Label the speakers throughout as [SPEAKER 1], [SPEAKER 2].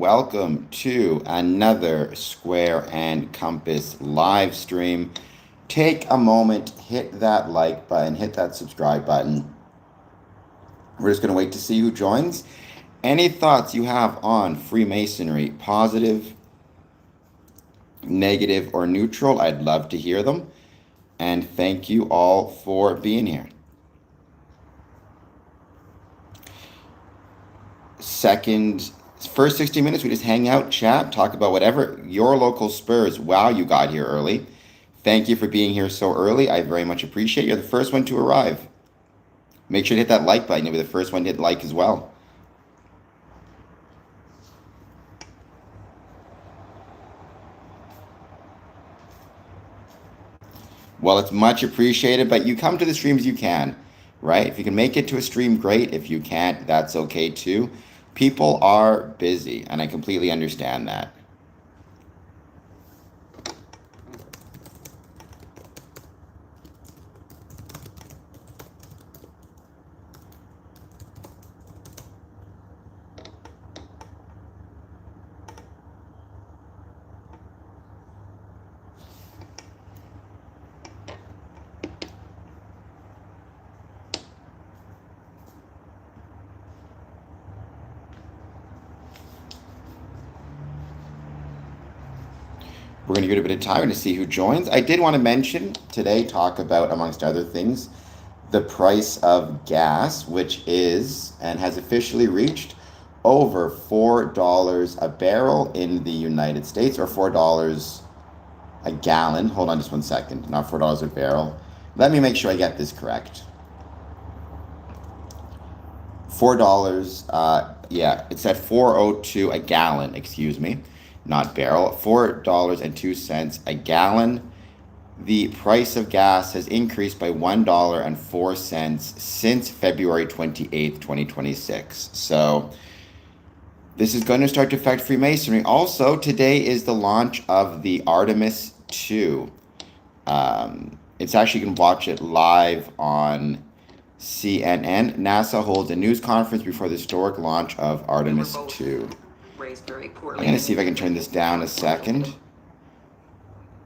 [SPEAKER 1] welcome to another Square and Compass live stream. Take a moment, hit that like button, hit that subscribe button. We're just going to wait to see who joins. Any thoughts you have on Freemasonry, positive, negative, or neutral, I'd love to hear them. And thank you all for being here. First 60 minutes, we just hang out, chat, talk about whatever your local Spurs. Wow, you got here early. Thank you for being here so early. I very much appreciate it. You're the first one to arrive. Make sure to hit that like button. You'll be the first one to hit like as well. Well, it's much appreciated, but you come to the streams you can, right? If you can make it to a stream, great. If you can't, that's okay too. People are busy, and I completely understand that. We're going to give it a bit of time to see who joins. I did want to mention today, talk about, amongst other things, the price of gas, which is and has officially reached over $4 a barrel in the United States, or $4 a gallon. Hold on just one second. Not $4 a barrel. Let me make sure I get this correct. $4, yeah, it's at $4.02 a gallon, excuse me. Not barrel, $4.02 a gallon. The price of gas has increased by $1.04 since February 28th, 2026. So this is going to start to affect Freemasonry. Also, today is the launch of the Artemis 2. It's actually, you can watch it live on CNN. NASA holds a news conference before the historic launch of Artemis 2. I'm going to see if I can turn this down a second,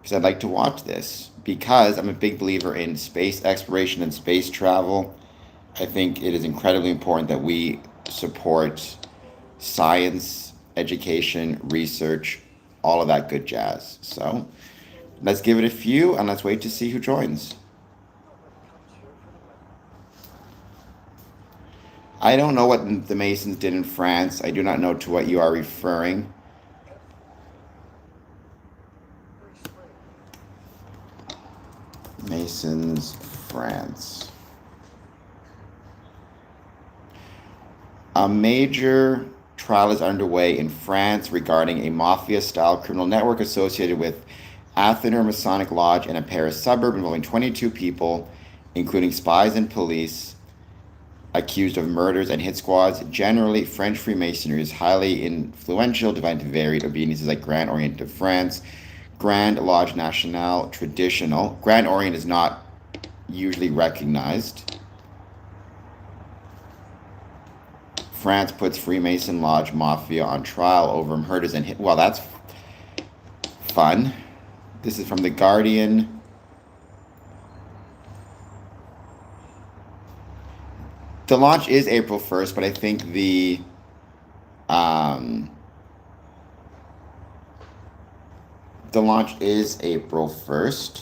[SPEAKER 1] because I'd like to watch this, because I'm a big believer in space exploration and space travel. I think it is incredibly important that we support science, education, research, all of that good jazz. So let's give it a few, and let's wait to see who joins. I don't know what the Masons did in France. I do not know to what you are referring. Masons, France. A major trial is underway in France regarding a mafia-style criminal network associated with Athener Masonic Lodge in a Paris suburb involving 22 people, including spies and police, accused of murders and hit squads. Generally, French Freemasonry is highly influential, divided into varied obediences like Grand Orient of France, Grand Lodge Nationale, traditional. Grand Orient is not usually recognized. France puts Freemason Lodge Mafia on trial over murders and hit. Well, that's fun. This is from The Guardian. The launch is April 1st, but I think the launch is April 1st.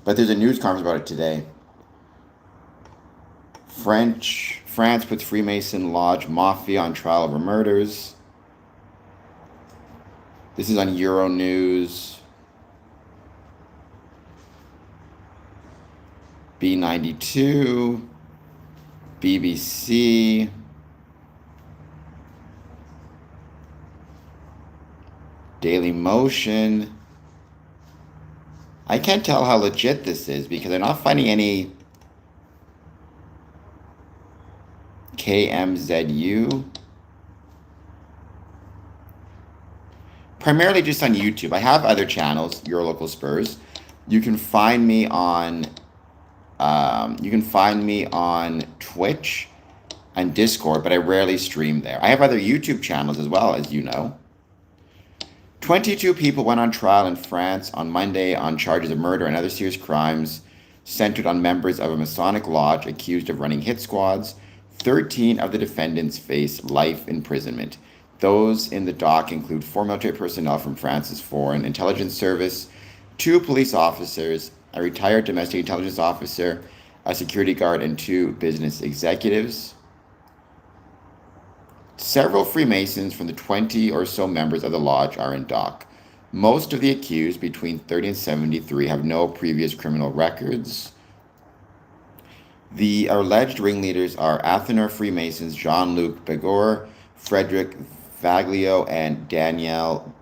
[SPEAKER 1] But there's a news conference about it today. France puts Freemason Lodge Mafia on trial over murders. This is on Euronews. B92, BBC, Daily Motion. I can't tell how legit this is because I'm not finding any KMZU. Primarily just on YouTube. I have other channels, Your Local Spurs. You can find me on Twitch and Discord, but I rarely stream there. I have other YouTube channels as well, as you know. 22 people went on trial in France on Monday on charges of murder and other serious crimes centered on members of a Masonic lodge accused of running hit squads. 13 of the defendants face life imprisonment. Those in the dock include 4 military personnel from France's Foreign Intelligence Service, 2 police officers, a retired domestic intelligence officer, a security guard, and 2 business executives. Several Freemasons from the 20 or so members of the lodge are in dock. Most of the accused, between 30 and 73, have no previous criminal records. The alleged ringleaders are Athenor Freemasons Jean-Luc Begor, Frederick Vaglio, and Danielle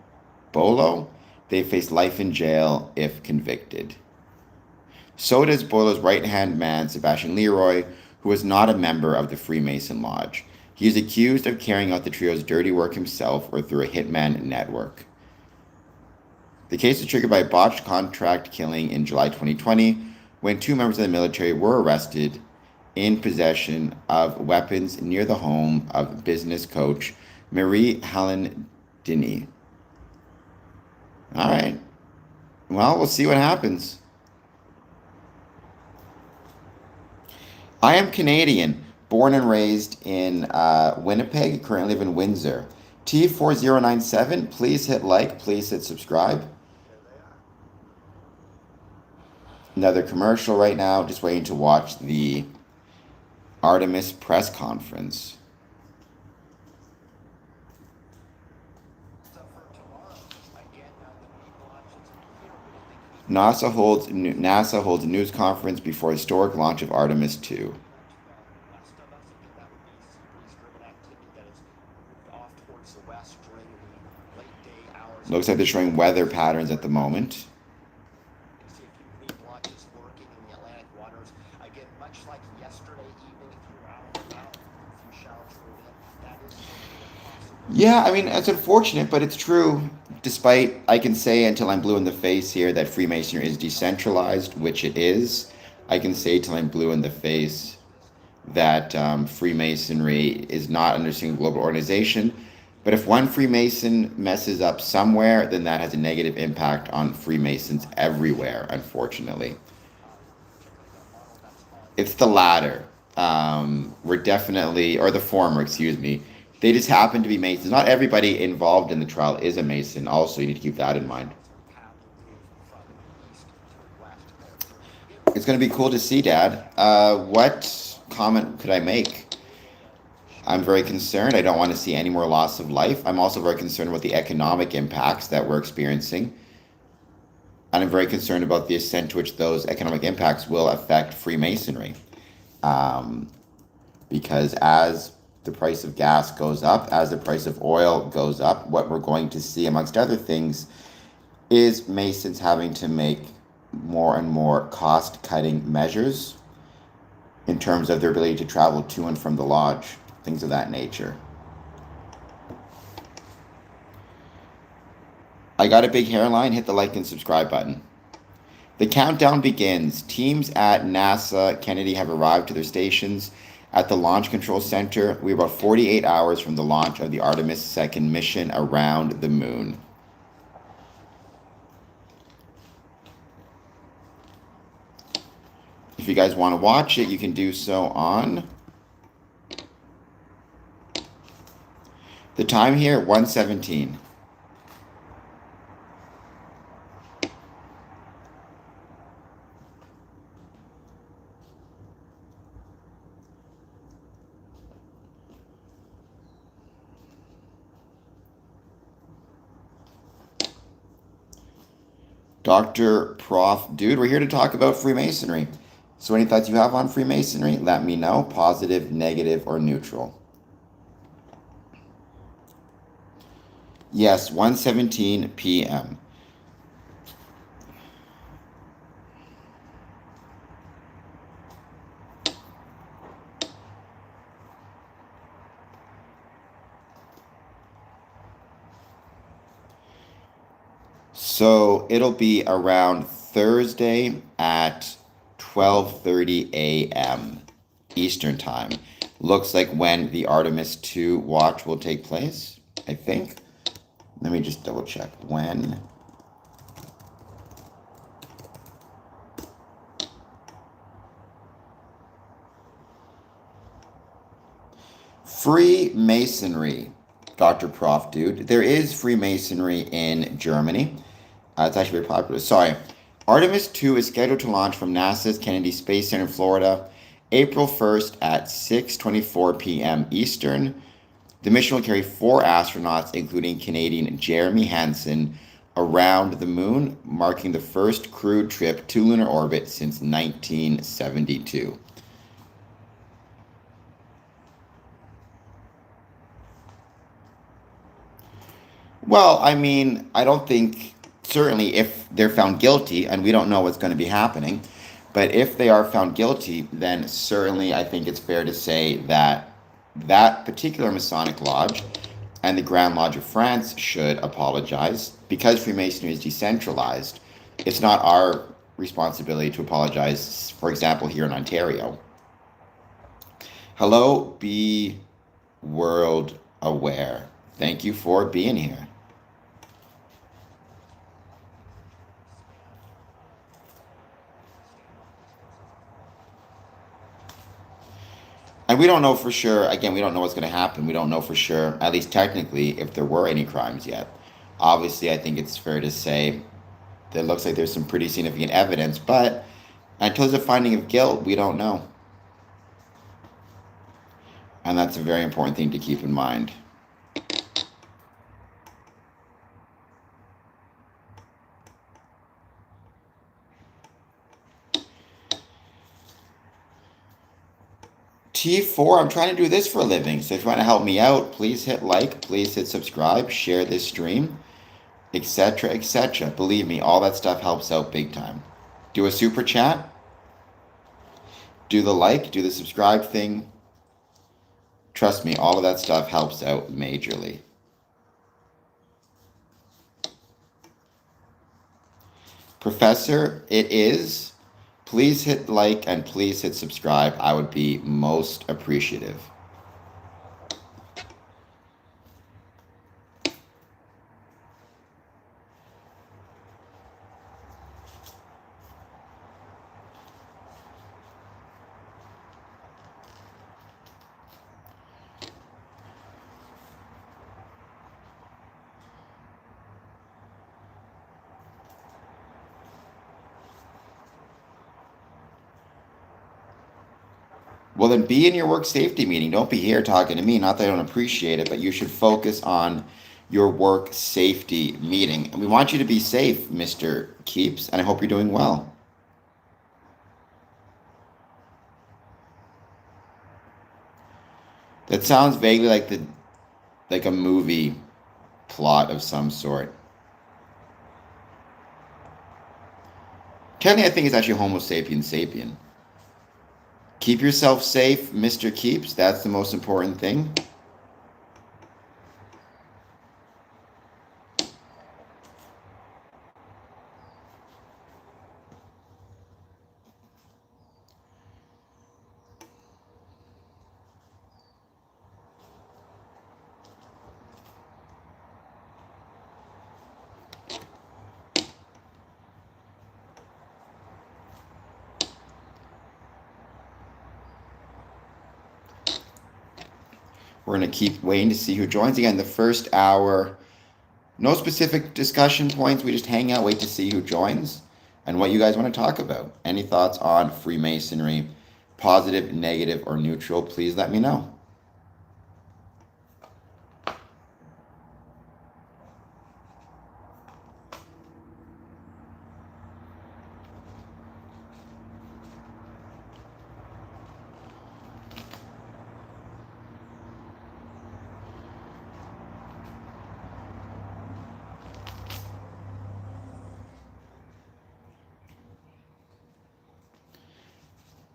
[SPEAKER 1] Bolo. They face life in jail if convicted. So does Bolo's right-hand man, Sebastian Leroy, who is not a member of the Freemason Lodge. He is accused of carrying out the trio's dirty work himself or through a hitman network. The case was triggered by a botched contract killing in July 2020 when 2 members of the military were arrested in possession of weapons near the home of business coach Marie-Hélène Denis. All right. Well, we'll see what happens. I am Canadian, born and raised in Winnipeg, currently live in Windsor. T4097, please hit like, please hit subscribe. Another commercial right now, just waiting to watch the Artemis press conference. NASA holds a news conference before historic launch of Artemis 2. Looks like they're showing weather patterns at the moment. Yeah, I mean, it's unfortunate, but it's true. Despite, I can say until I'm blue in the face here that Freemasonry is decentralized, which it is. I can say till I'm blue in the face that Freemasonry is not under a single global organization. But if one Freemason messes up somewhere, then that has a negative impact on Freemasons everywhere, unfortunately. It's the latter. We're definitely, or the former, excuse me. They just happen to be Masons. Not everybody involved in the trial is a Mason. Also, you need to keep that in mind. It's going to be cool to see, Dad. What comment could I make? I'm very concerned. I don't want to see any more loss of life. I'm also very concerned about the economic impacts that we're experiencing. And I'm very concerned about the extent to which those economic impacts will affect Freemasonry. Because as the price of gas goes up, as the price of oil goes up, what we're going to see, amongst other things, is Masons having to make more and more cost-cutting measures in terms of their ability to travel to and from the lodge, things of that nature. I got a big hairline, hit the like and subscribe button. The countdown begins. Teams at NASA Kennedy have arrived to their stations at the Launch Control Center. We're about 48 hours from the launch of the Artemis 2nd mission around the moon. If you guys want to watch it, you can do so on the time here, 1:17. Dr. Prof. Dude, we're here to talk about Freemasonry. So any thoughts you have on Freemasonry, let me know. Positive, negative, or neutral. Yes, 1:17 p.m. So it'll be around Thursday at 12:30 a.m. Eastern Time. looks like when the Artemis 2 watch will take place, I think. Let me just double check when. Freemasonry, Dr. Prof. Dude. There is Freemasonry in Germany. It's actually very popular. Sorry. Artemis 2 is scheduled to launch from NASA's Kennedy Space Center in Florida, April 1st at 6:24 p.m. Eastern. The mission will carry 4 astronauts, including Canadian Jeremy Hansen, around the moon, marking the first crewed trip to lunar orbit since 1972. Well, I mean, I don't think, certainly if they're found guilty, and we don't know what's going to be happening, but if they are found guilty, then certainly I think it's fair to say that that particular Masonic Lodge and the Grand Lodge of France should apologize. Because Freemasonry is decentralized, it's not our responsibility to apologize, for example, here in Ontario. Hello, be world aware. Thank you for being here. And we don't know for sure, again, we don't know what's going to happen. We don't know for sure, at least technically, if there were any crimes yet. Obviously, I think it's fair to say that it looks like there's some pretty significant evidence, but until there's a finding of guilt, we don't know. And that's a very important thing to keep in mind. T4, I'm trying to do this for a living, so if you want to help me out, please hit like, please hit subscribe, share this stream, etc., etc. Believe me, all that stuff helps out big time. Do a super chat, do the like, do the subscribe thing. Trust me, all of that stuff helps out majorly. Professor, it is. Please hit like and please hit subscribe. I would be most appreciative. Well, then be in your work safety meeting. Don't be here talking to me. Not that I don't appreciate it, but you should focus on your work safety meeting. And we want you to be safe, Mr. Keeps, and I hope you're doing well. That sounds vaguely like a movie plot of some sort. Technically, I think it's actually Homo sapiens sapien. Keep yourself safe, Mr. Keeps. That's the most important thing. We're going to keep waiting to see who joins. Again, the first hour, no specific discussion points. We just hang out, wait to see who joins and what you guys want to talk about. Any thoughts on Freemasonry, positive, negative, or neutral, please let me know.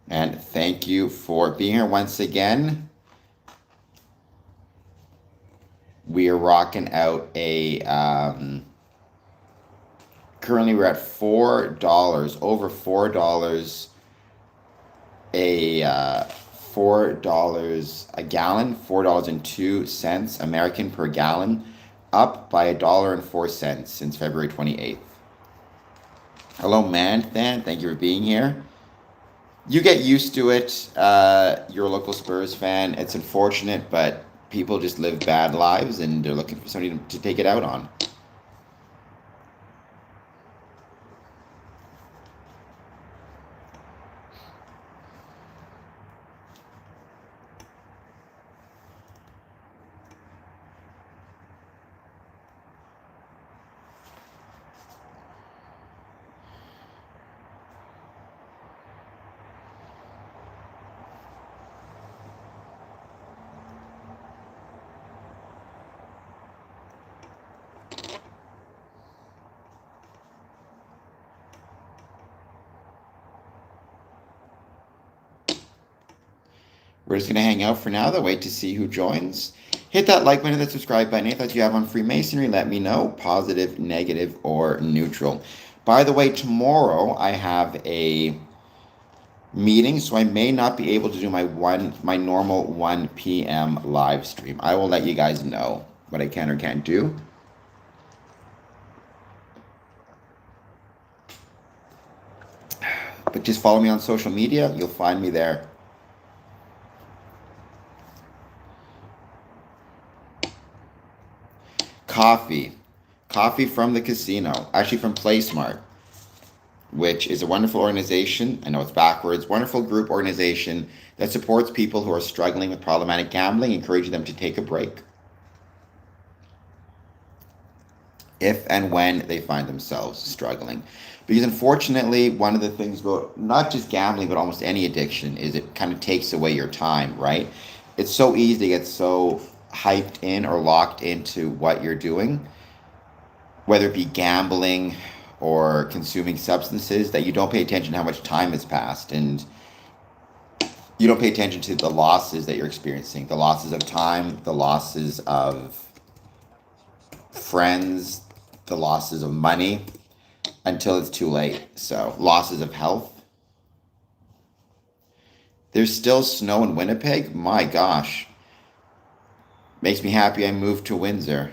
[SPEAKER 1] And thank you for being here once again. We are rocking out a, currently we're at $4, over $4 a $4 a gallon, $4.02 American per gallon, up by $1.04 since February 28th. Hello, Manthan. Thank you for being here. You get used to it. You're a local Spurs fan. It's unfortunate, but people just live bad lives and they're looking for somebody to take it out on. We're just going to hang out for now, though. Wait to see who joins. Hit that like button, that subscribe button. Any thoughts you have on Freemasonry, let me know. Positive, negative, or neutral. By the way, tomorrow I have a meeting, so I may not be able to do my normal 1 p.m. live stream. I will let you guys know what I can or can't do. But just follow me on social media. You'll find me there. Coffee from the casino, actually from PlaySmart, which is a wonderful organization. I know it's backwards. Wonderful group organization that supports people who are struggling with problematic gambling, encouraging them to take a break if and when they find themselves struggling. Because unfortunately, one of the things about not just gambling, but almost any addiction is it kind of takes away your time, right? It's so easy to get so hyped in or locked into what you're doing, whether it be gambling or consuming substances, that you don't pay attention to how much time has passed, and you don't pay attention to the losses that you're experiencing, the losses of time, the losses of friends, the losses of money, until it's too late. So losses of health. There's still snow in Winnipeg. My gosh. Makes me happy I moved to Windsor.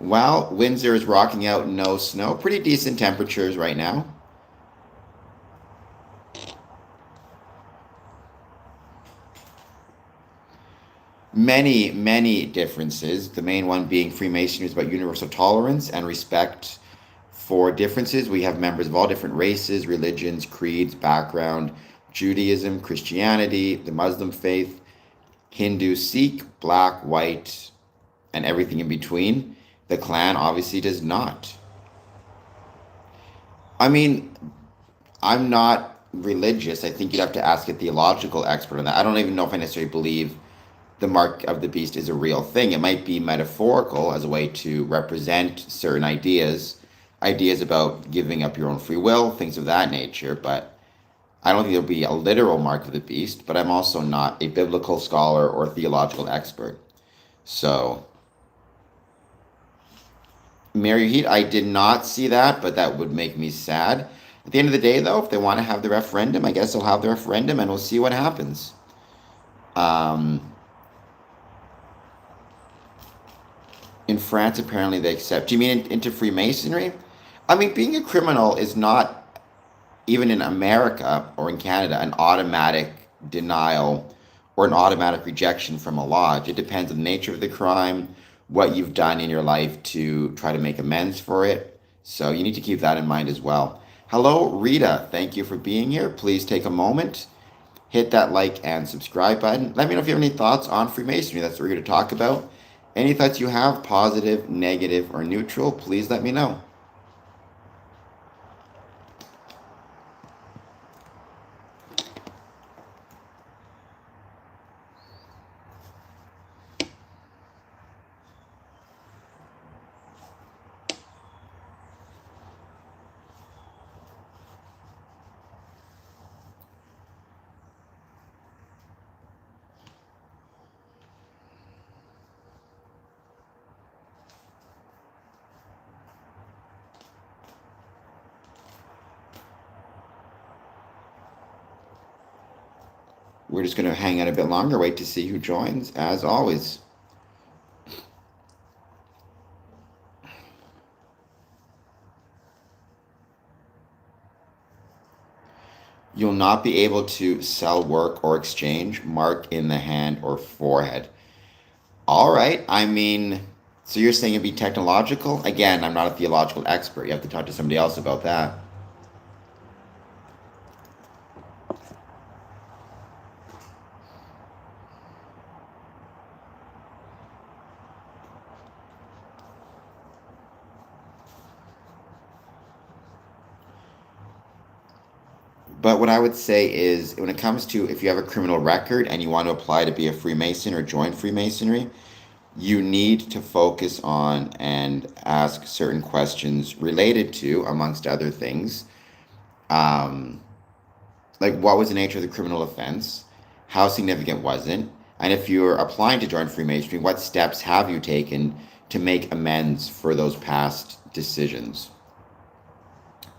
[SPEAKER 1] Well, Windsor is rocking out no snow. Pretty decent temperatures right now. Many differences. The main one being Freemasonry is about universal tolerance and respect for differences. We have members of all different races, religions, creeds, background, Judaism, Christianity, the Muslim faith, Hindu, Sikh, black, white, and everything in between. The clan obviously does not. I mean, I'm not religious. I think you'd have to ask a theological expert on that. I don't even know if I necessarily believe the mark of the beast is a real thing. It might be metaphorical as a way to represent certain ideas about giving up your own free will, things of that nature, but I don't think there'll be a literal mark of the beast, but I'm also not a biblical scholar or theological expert. So, Mary Heat, I did not see that, but that would make me sad. At the end of the day, though, if they want to have the referendum, I guess they'll have the referendum and we'll see what happens. In France, apparently they accept. Do you mean into Freemasonry? I mean, being a criminal is not, even in America or in Canada, an automatic denial or an automatic rejection from a lodge. It depends on the nature of the crime, what you've done in your life to try to make amends for it. So you need to keep that in mind as well. Hello, Rita. Thank you for being here. Please take a moment, hit that like and subscribe button. Let me know if you have any thoughts on Freemasonry. That's what we're here to talk about. Any thoughts you have, positive, negative, or neutral, please let me know. we're just going to hang out a bit longer, wait to see who joins, as always. You'll not be able to sell work or exchange, mark in the hand or forehead. All right. I mean, so you're saying it'd be technological? Again, I'm not a theological expert. You have to talk to somebody else about that. But what I would say is when it comes to if you have a criminal record and you want to apply to be a Freemason or join Freemasonry, you need to focus on and ask certain questions related to, amongst other things, um, like what was the nature of the criminal offense, how significant was it, and if you're applying to join Freemasonry, what steps have you taken to make amends for those past decisions?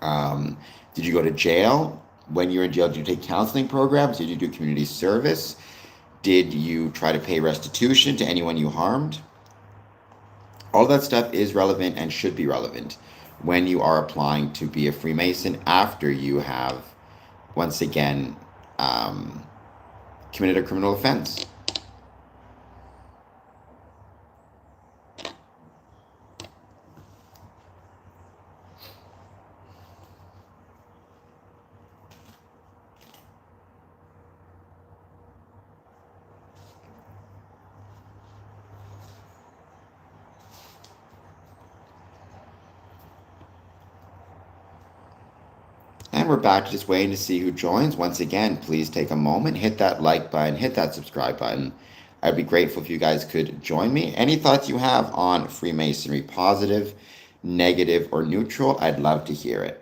[SPEAKER 1] Did you go to jail? When you were in jail, did you take counseling programs? Did you do community service? Did you try to pay restitution to anyone you harmed? All that stuff is relevant and should be relevant when you are applying to be a Freemason after you have, once again, committed a criminal offense. And we're back to just waiting to see who joins. Once again, please take a moment, hit that like button, hit that subscribe button. I'd be grateful if you guys could join me. Any thoughts you have on Freemasonry, positive, negative, or neutral, I'd love to hear it.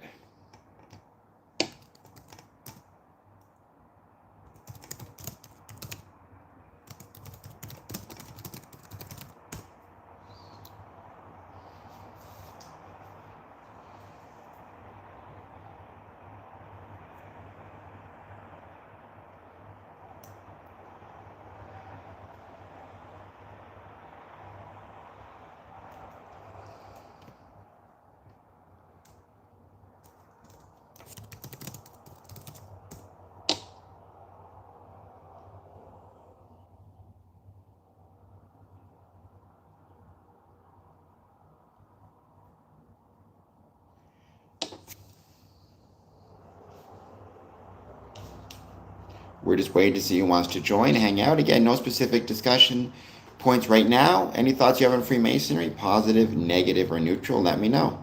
[SPEAKER 1] We're just waiting to see who wants to join, hang out. Again, no specific discussion points right now. Any thoughts you have on Freemasonry, positive, negative, or neutral, let me know.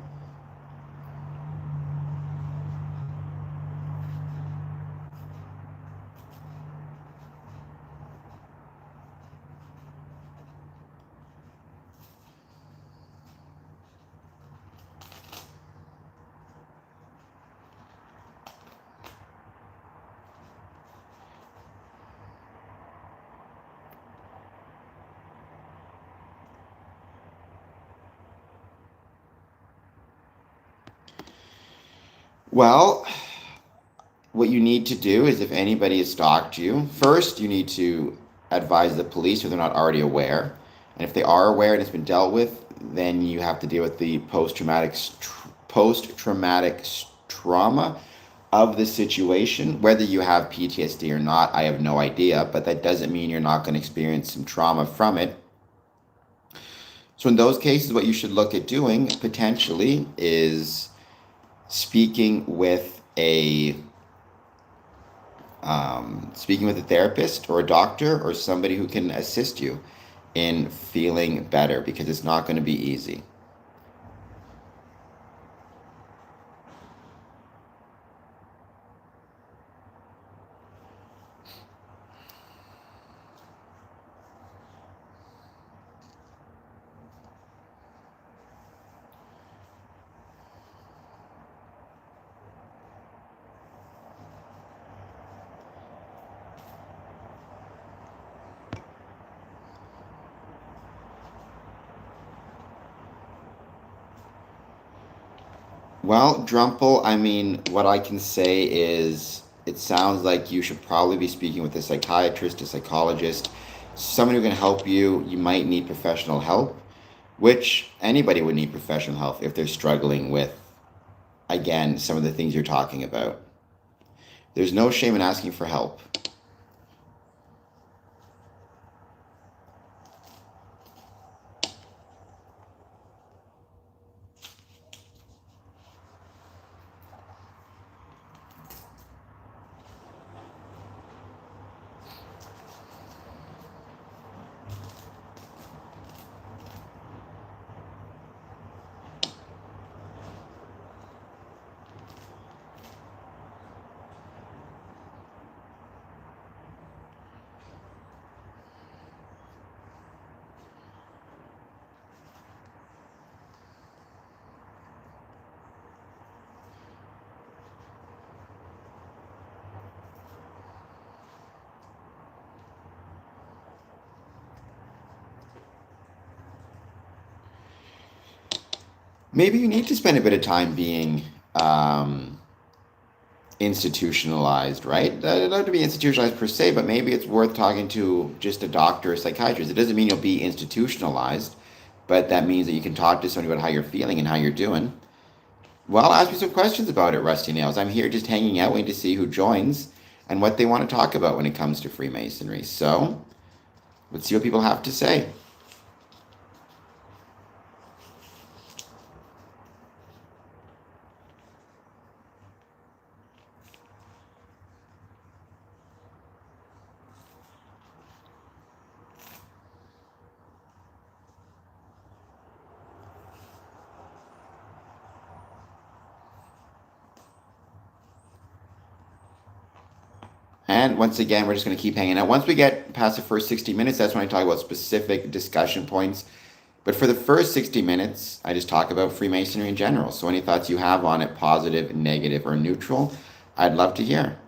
[SPEAKER 1] Well, what you need to do is if anybody has stalked you, first you need to advise the police if they're not already aware. And if they are aware and it's been dealt with, then you have to deal with the post-traumatic trauma of the situation. Whether you have PTSD or not, I have no idea, but that doesn't mean you're not going to experience some trauma from it. So in those cases, what you should look at doing potentially is speaking with a therapist or a doctor or somebody who can assist you in feeling better, because it's not going to be easy. Well, Drumple, I mean, what I can say is it sounds like you should probably be speaking with a psychiatrist, a psychologist, someone who can help you. You might need professional help, which anybody would need professional help if they're struggling with, again, some of the things you're talking about. There's no shame in asking for help. Maybe you need to spend a bit of time being institutionalized, right? It doesn't have to be institutionalized per se, but maybe it's worth talking to just a doctor or psychiatrist. It doesn't mean you'll be institutionalized, but that means that you can talk to somebody about how you're feeling and how you're doing. Well, ask me some questions about it, Rusty Nails. I'm here just hanging out, waiting to see who joins and what they want to talk about when it comes to Freemasonry. So let's see what people have to say. And once again, we're just going to keep hanging out. Once we get past the first 60 minutes, that's when I talk about specific discussion points. But for the first 60 minutes, I just talk about Freemasonry in general. So any thoughts you have on it, positive, negative, or neutral, I'd love to hear.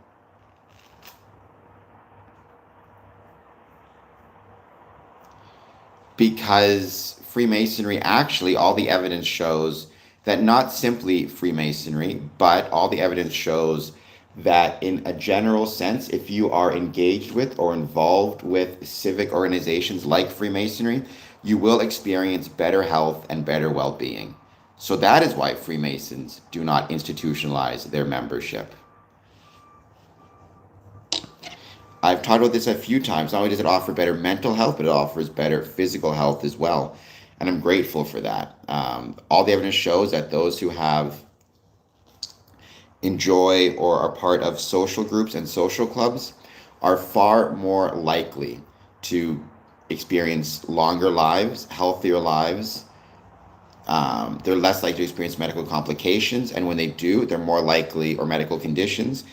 [SPEAKER 1] Because Freemasonry, actually, all the evidence shows that not simply Freemasonry, but all the evidence shows that in a general sense, if you are engaged with or involved with civic organizations like Freemasonry, you will experience better health and better well-being. So that is why Freemasons do not institutionalize their membership. I've talked about this a few times. Not only does it offer better mental health, but it offers better physical health as well. And I'm grateful for that. All the evidence shows that those who enjoy or are part of social groups and social clubs are far more likely to experience longer lives, healthier lives. They're less likely to experience medical complications, and when they do, they're more likely, or medical conditions,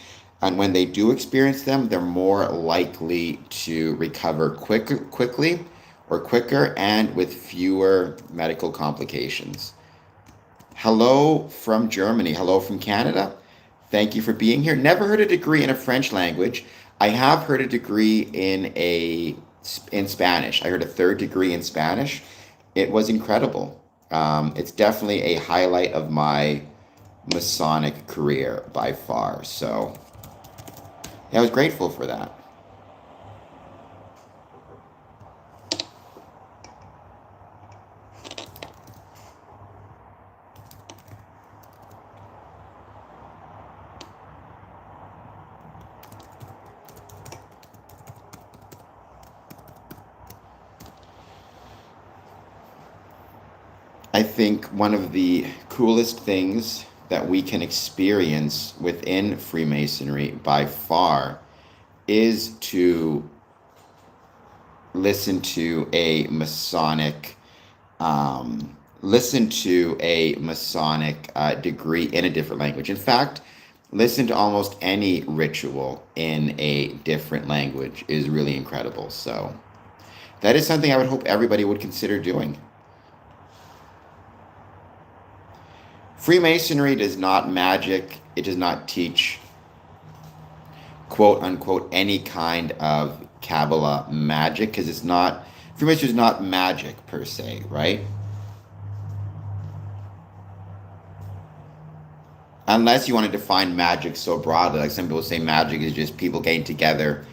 [SPEAKER 1] and when they do experience them, they're more likely to recover quickly or quicker and with fewer medical complications. Hello from Germany. Hello from Canada. Thank you for being here. Never heard a degree in a French language. I have heard a degree in Spanish. I heard a third degree in Spanish. It was incredible. It's definitely a highlight of my Masonic career by far. So yeah, I was grateful for that. I think one of the coolest things that we can experience within Freemasonry by far is to listen to a Masonic degree in a different language. In fact, listen to almost any ritual in a different language is really incredible. So that is something I would hope everybody would consider doing. Freemasonry does not magic. It does not teach, quote unquote, any kind of Kabbalah magic, because it's not, Freemasonry is not magic per se, right? Unless you want to define magic so broadly, like some people say magic is just people getting together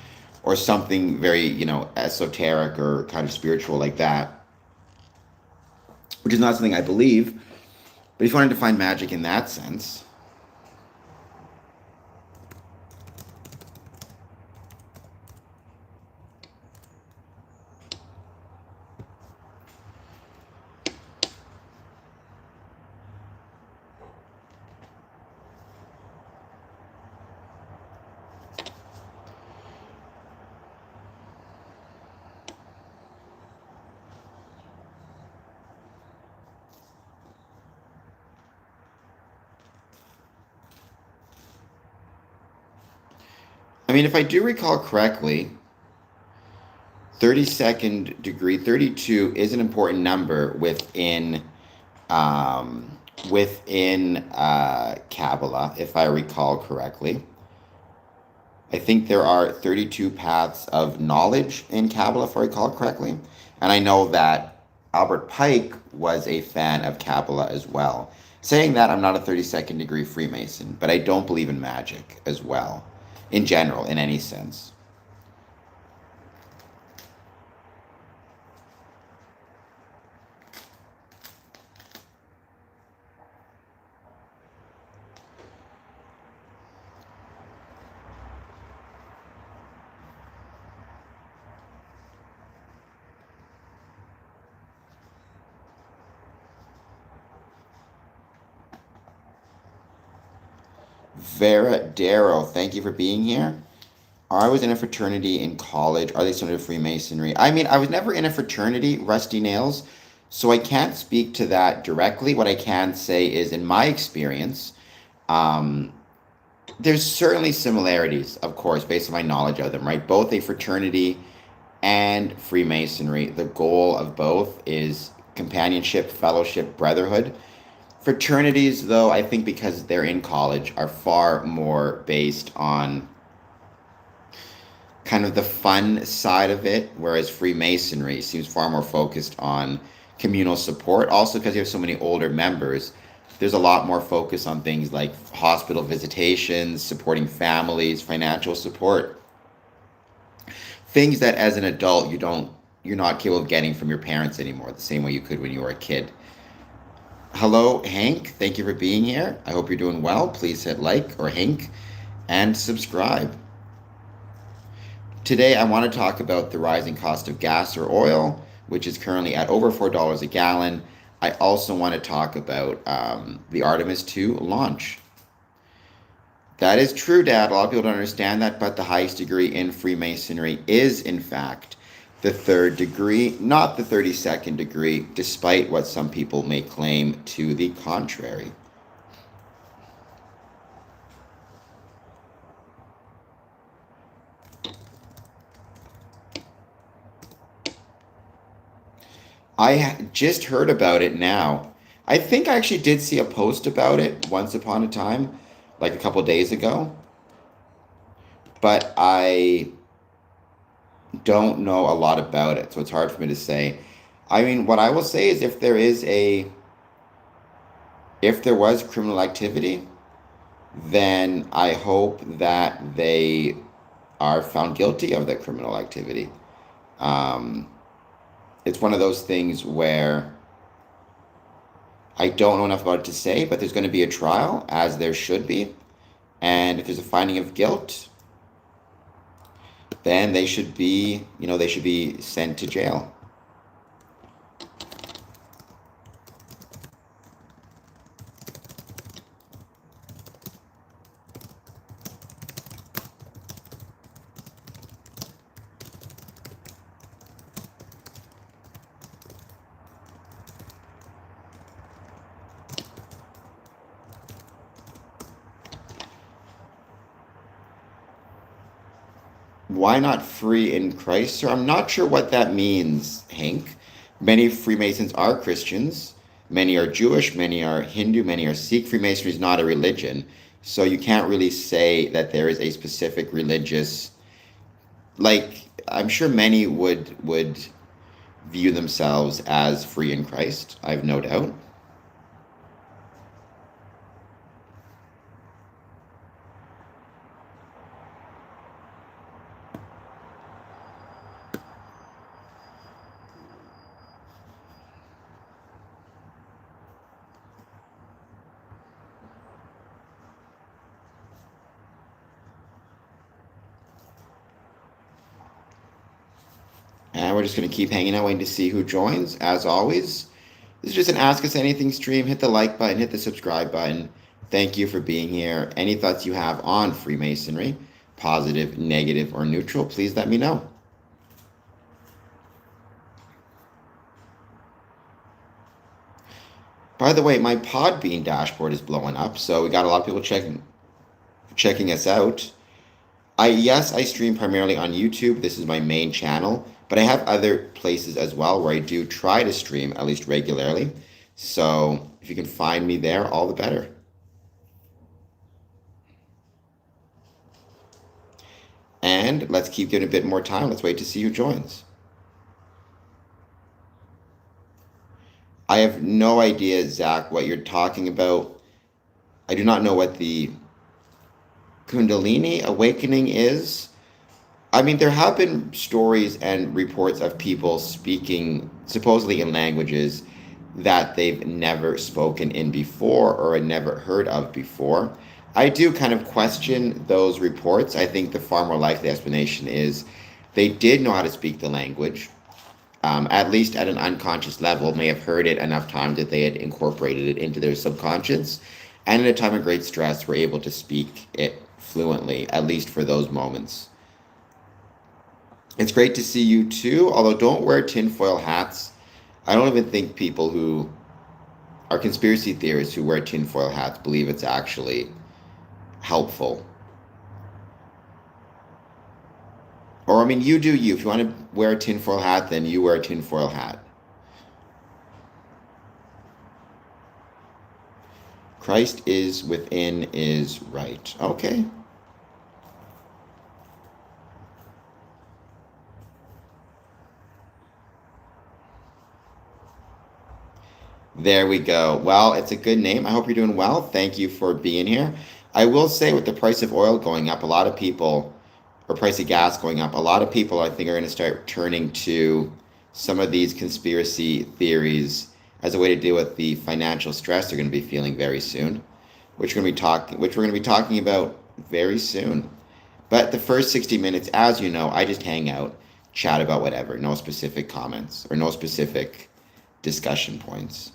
[SPEAKER 1] or something very, esoteric or kind of spiritual like that, which is not something I believe. But if you want to define magic in that sense, I mean, if I do recall correctly, 32nd degree, 32 is an important number within Kabbalah, if I recall correctly. I think there are 32 paths of knowledge in Kabbalah, if I recall correctly. And I know that Albert Pike was a fan of Kabbalah as well. Saying that, I'm not a 32nd degree Freemason, but I don't believe in magic as well, in general, in any sense. Vera Darrow, thank you for being here. I was in a fraternity in college. Are they similar to Freemasonry? I mean, I was never in a fraternity, Rusty Nails, so I can't speak to that directly. What I can say is, in my experience, there's certainly similarities, of course, based on my knowledge of them, right? Both a fraternity and Freemasonry. The goal of both is companionship, fellowship, brotherhood. Fraternities, though, I think because they're in college, are far more based on kind of the fun side of it, whereas Freemasonry seems far more focused on communal support. Also, because you have so many older members, there's a lot more focus on things like hospital visitations, supporting families, financial support. Things that as an adult you're not capable of getting from your parents anymore, the same way you could when you were a kid. Hello, Hank. Thank you for being here. I hope you're doing well. Please hit like or Hank and subscribe. Today, I want to talk about the rising cost of gas or oil, which is currently at over $4 a gallon. I also want to talk about the Artemis 2 launch. That is true, Dad. A lot of people don't understand that, but the highest degree in Freemasonry is, in fact, the 3rd degree, not the 32nd degree, despite what some people may claim to the contrary. I just heard about it now. I think I actually did see a post about it once upon a time, like a couple days ago, but I don't know a lot about it, so it's hard for me to say. I mean, what I will say is if there was criminal activity, then I hope that they are found guilty of that criminal activity. It's one of those things where I don't know enough about it to say, but there's going to be a trial, as there should be. And if there's a finding of guilt, then they should be sent to jail. Why not free in Christ, sir? I'm not sure what that means, Hank. Many Freemasons are Christians. Many are Jewish. Many are Hindu. Many are Sikh. Freemasonry is not a religion. So you can't really say that there is a specific religious... Like, I'm sure many would view themselves as free in Christ. I have no doubt. And we're just going to keep hanging out, waiting to see who joins. As always, this is just an Ask Us Anything stream. Hit the like button, hit the subscribe button. Thank you for being here. Any thoughts you have on Freemasonry, positive, negative, or neutral, please let me know. By the way, my Podbean dashboard is blowing up, so we got a lot of people checking us out. Yes, I stream primarily on YouTube. This is my main channel, but I have other places as well where I do try to stream at least regularly. So if you can find me there, all the better. And let's keep giving a bit more time. Let's wait to see who joins. I have no idea, Zach, what you're talking about. I do not know what the Kundalini awakening is. I mean, there have been stories and reports of people speaking supposedly in languages that they've never spoken in before or had never heard of before. I do kind of question those reports. I think the far more likely explanation is they did know how to speak the language, at least at an unconscious level, may have heard it enough times that they had incorporated it into their subconscious, and in a time of great stress were able to speak it fluently, at least for those moments. It's great to see you too, although don't wear tinfoil hats. I don't even think people who are conspiracy theorists who wear tinfoil hats believe it's actually helpful. Or, I mean, you do you. If you want to wear a tinfoil hat, then you wear a tinfoil hat. Christ is within is right. Okay. There we go. Well, it's a good name. I hope you're doing well. Thank you for being here. I will say with the price of oil going up, a lot of people, or price of gas going up, a lot of people I think are going to start turning to some of these conspiracy theories as a way to deal with the financial stress they're going to be feeling very soon, which we're going to be talking about very soon. But the first 60 minutes, as you know, I just hang out, chat about whatever, no specific comments or no specific discussion points.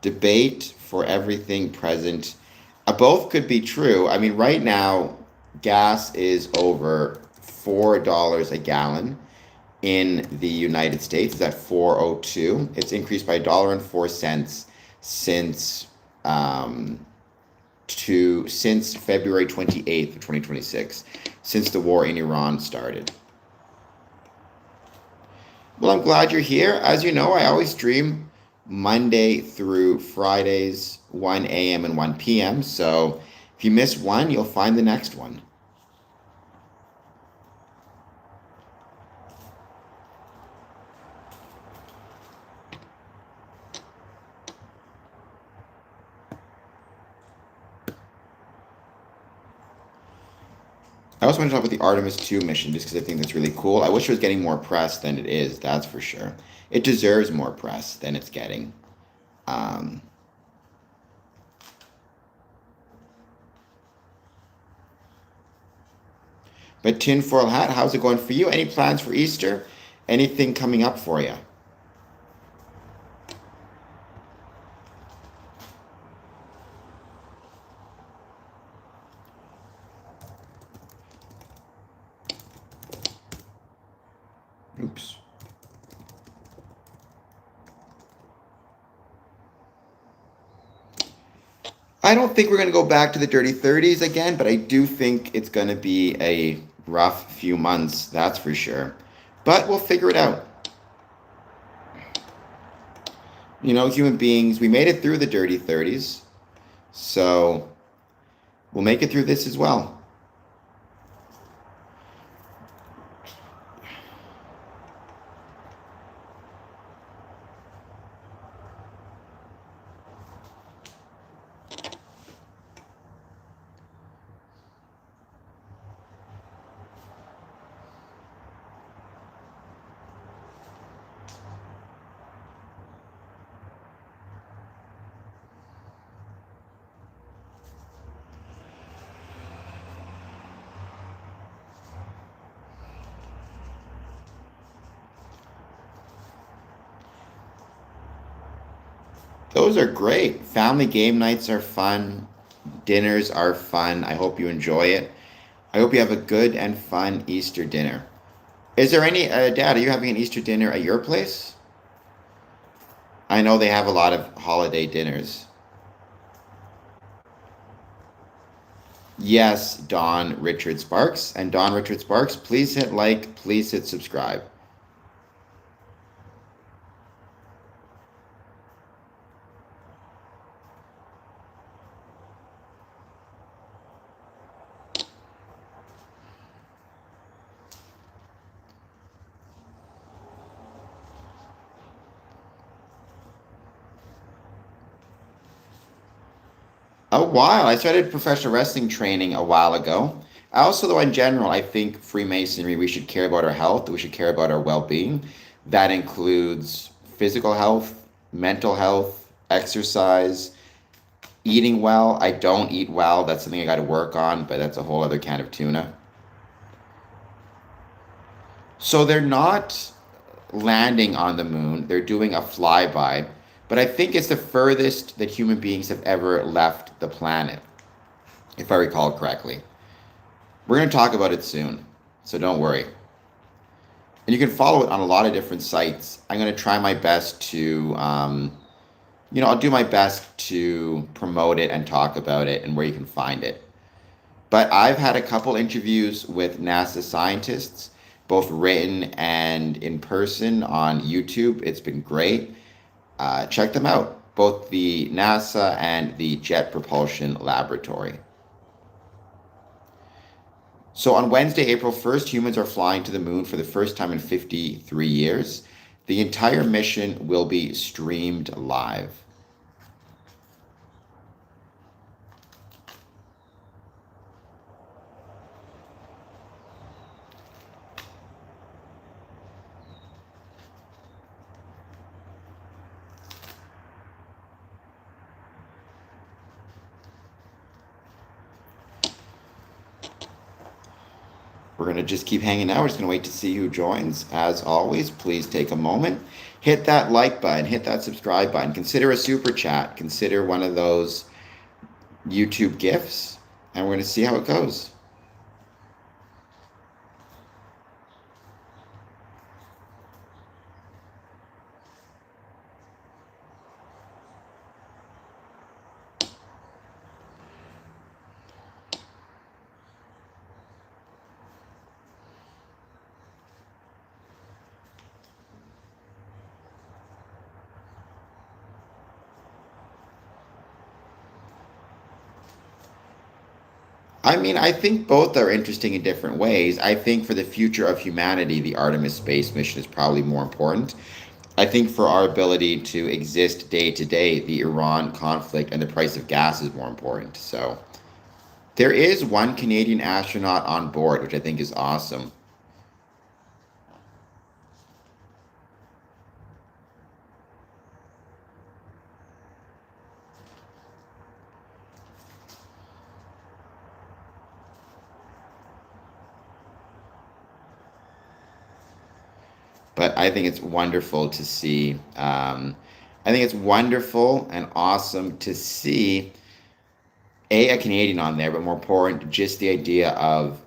[SPEAKER 1] Debate for everything present. Both could be true. I mean, right now, gas is over $4 a gallon in the United States. It's at $4.02. It's increased by $1.04 since February 28th of 2026, since the war in Iran started. Well, I'm glad you're here. As you know, I always stream Monday through Fridays, 1 a.m. and 1 p.m. So if you miss one, you'll find the next one. I also want to talk about the Artemis 2 mission just because I think that's really cool. I wish it was getting more press than it is, that's for sure. It deserves more press than it's getting. But tinfoil hat, how's it going for you? Any plans for Easter? Anything coming up for you? Oops. I don't think we're going to go back to the dirty 30s again, but I do think it's going to be a rough few months, that's for sure. But we'll figure it out. You know, human beings, we made it through the dirty 30s, so we'll make it through this as well. Those are great. Family game nights are fun. Dinners are fun. I hope you enjoy it. I hope you have a good and fun Easter dinner. Is there any, Dad, are you having an Easter dinner at your place? I know they have a lot of holiday dinners. Yes, Don Richard Sparks. And Don Richard Sparks, please hit like, please hit subscribe. A while. I started professional wrestling training a while ago. Also, though, in general, I think Freemasonry, we should care about our health, we should care about our well being. That includes physical health, mental health, exercise, eating well. I don't eat well. That's something I got to work on, but that's a whole other can of tuna. So they're not landing on the moon, they're doing a flyby, but I think it's the furthest that human beings have ever left the planet, if I recall correctly. We're going to talk about it soon, so don't worry. And you can follow it on a lot of different sites. I'm going to try my best to, I'll do my best to promote it and talk about it and where you can find it. But I've had a couple interviews with NASA scientists, both written and in person on YouTube. It's been great. Check them out, both the NASA and the Jet Propulsion Laboratory. So on Wednesday, April 1st, humans are flying to the moon for the first time in 53 years. The entire mission will be streamed live. We're going to just keep hanging out. We're just going to wait to see who joins. As always, please take a moment. Hit that like button. Hit that subscribe button. Consider a super chat. Consider one of those YouTube gifts. And we're going to see how it goes. I mean, I think both are interesting in different ways. I think for the future of humanity, the Artemis space mission is probably more important. I think for our ability to exist day to day, the Iran conflict and the price of gas is more important. So there is one Canadian astronaut on board, which I think is awesome. But I think it's wonderful to see. I think it's wonderful and awesome to see a Canadian on there, but more important, just the idea of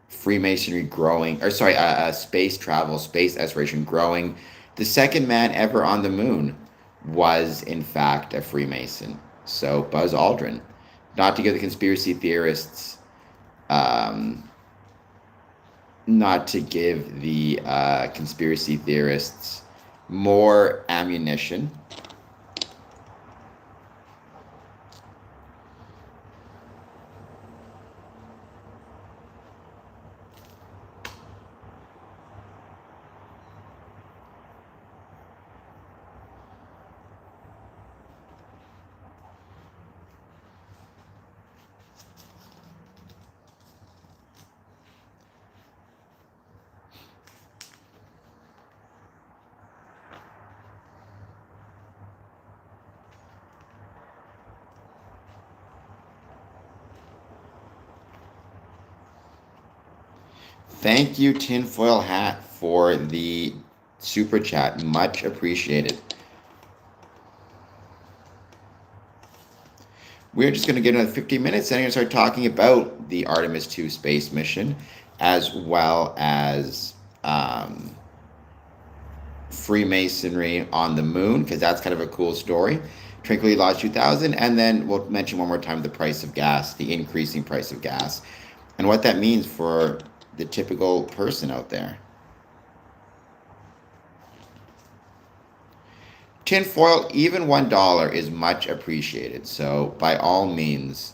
[SPEAKER 1] Freemasonry growing, or sorry, space travel, space exploration growing. The second man ever on the moon was, in fact, a Freemason. So Buzz Aldrin. Not to give the conspiracy theorists, not to give the conspiracy theorists more ammunition. Thank you, Tinfoil Hat, for the super chat. Much appreciated. we're just going to get another 15 minutes and I'm going to start talking about the Artemis 2 space mission, as well as Freemasonry on the moon, because that's kind of a cool story. Tranquility Laws 2000, and then we'll mention one more time the price of gas, the increasing price of gas, and what that means for the typical person out there. Tinfoil, even $1 is much appreciated. So by all means,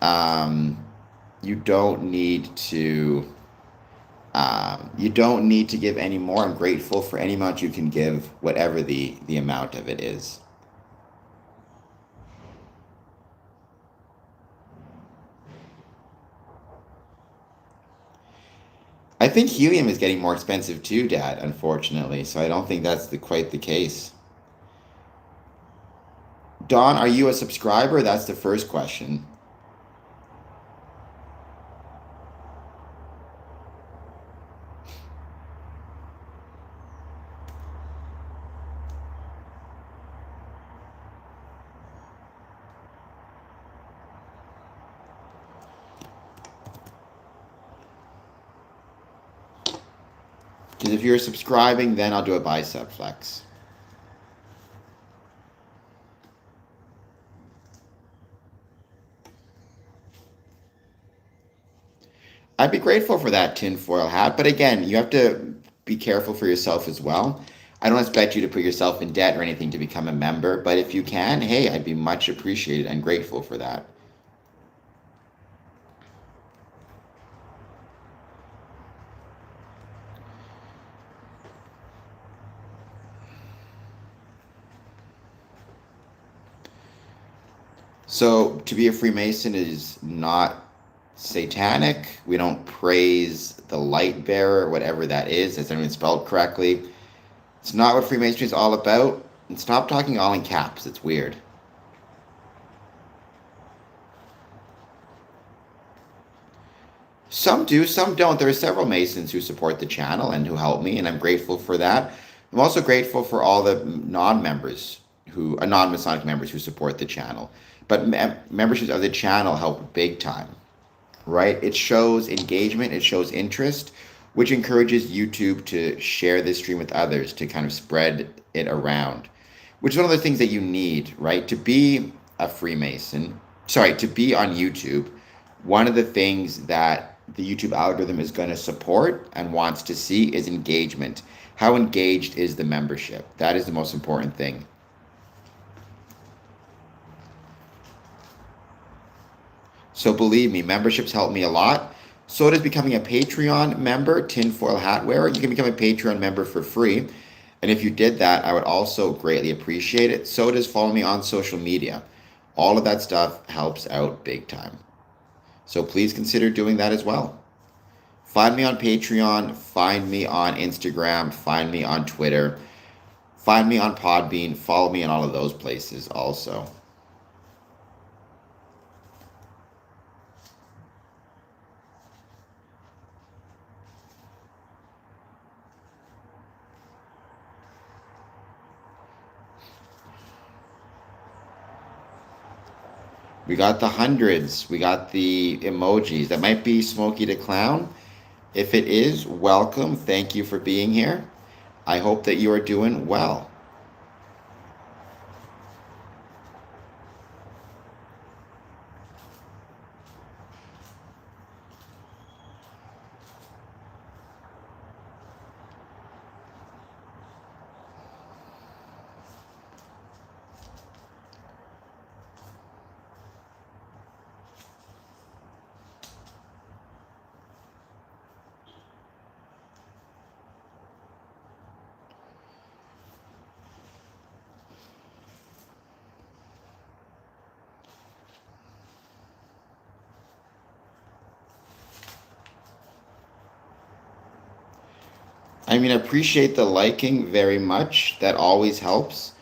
[SPEAKER 1] you don't need to give any more. I'm grateful for any amount you can give, whatever the amount of it is. I think helium is getting more expensive too, Dad, unfortunately. So I don't think that's quite the case. Don, are you a subscriber? That's the first question. Because if you're subscribing, then I'll do a bicep flex. I'd be grateful for that tinfoil hat, but again, you have to be careful for yourself as well. I don't expect you to put yourself in debt or anything to become a member, but if you can, hey, I'd be much appreciated and grateful for that. So to be a Freemason is not satanic. We don't praise the light bearer, whatever that is. It's not even spelled correctly. It's not what Freemasonry is all about. And stop talking all in caps. It's weird. Some do, some don't. There are several Masons who support the channel and who help me, and I'm grateful for that. I'm also grateful for all the non-Masonic members who support the channel. But memberships of the channel help big time, right? It shows engagement, it shows interest, which encourages YouTube to share this stream with others, to kind of spread it around, which is one of the things that you need, right? To be a Freemason, to be on YouTube, one of the things that the YouTube algorithm is going to support and wants to see is engagement. How engaged is the membership? That is the most important thing. So believe me, memberships help me a lot. So does becoming a Patreon member, tinfoil hat wearer. You can become a Patreon member for free. And if you did that, I would also greatly appreciate it. So does follow me on social media. All of that stuff helps out big time. So please consider doing that as well. Find me on Patreon, find me on Instagram, find me on Twitter, find me on Podbean, follow me in all of those places also. We got the hundreds. We got the emojis. That might be Smokey the Clown. If it is, welcome. Thank you for being here. I hope that you are doing well. I mean, I appreciate the liking very much. That always helps.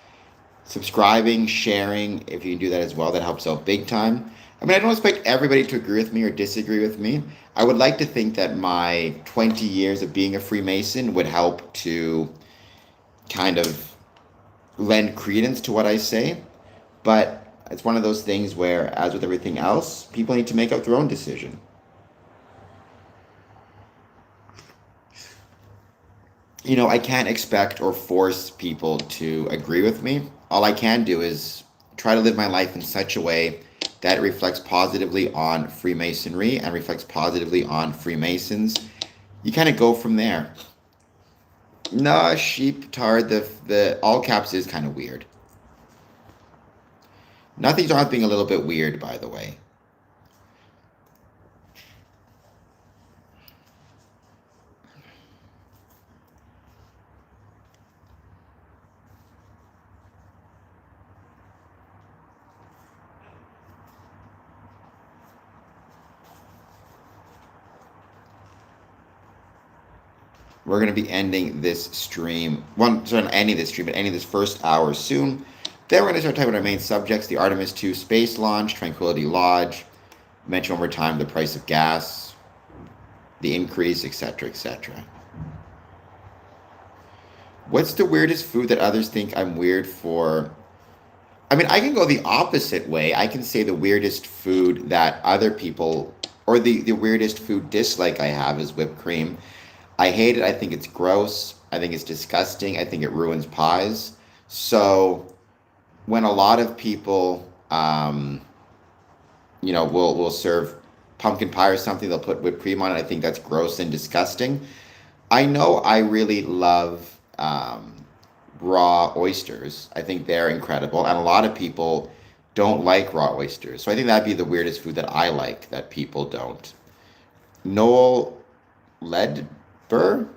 [SPEAKER 1] Subscribing, sharing, if you can do that as well, that helps out big time. I mean, I don't expect everybody to agree with me or disagree with me. I would like to think that my 20 years of being a Freemason would help to kind of lend credence to what I say. But it's one of those things where, as with everything else, people need to make up their own decision. I can't expect or force people to agree with me. All I can do is try to live my life in such a way that it reflects positively on Freemasonry and reflects positively on Freemasons. You kind of go from there. No, sheep tard, the all caps is kind of weird. Nothing's wrong with being a little bit weird, by the way. We're going to be ending this stream. Well, sorry, not ending this stream, but ending this first hour soon. Then we're going to start talking about our main subjects: the Artemis 2 space launch, Tranquility Lodge, mention one more time the price of gas, the increase, etc., etc. What's the weirdest food that others think I'm weird for? I mean, I can go the opposite way. I can say the weirdest food that other people, or the weirdest food dislike I have is whipped cream. I hate it. I think it's gross. I think it's disgusting. I think it ruins pies. So when a lot of people, will serve pumpkin pie or something, they'll put whipped cream on it. I think that's gross and disgusting. I know I really love raw oysters. I think they're incredible. And a lot of people don't like raw oysters. So I think that'd be the weirdest food that I like that people don't. Noel Ledber?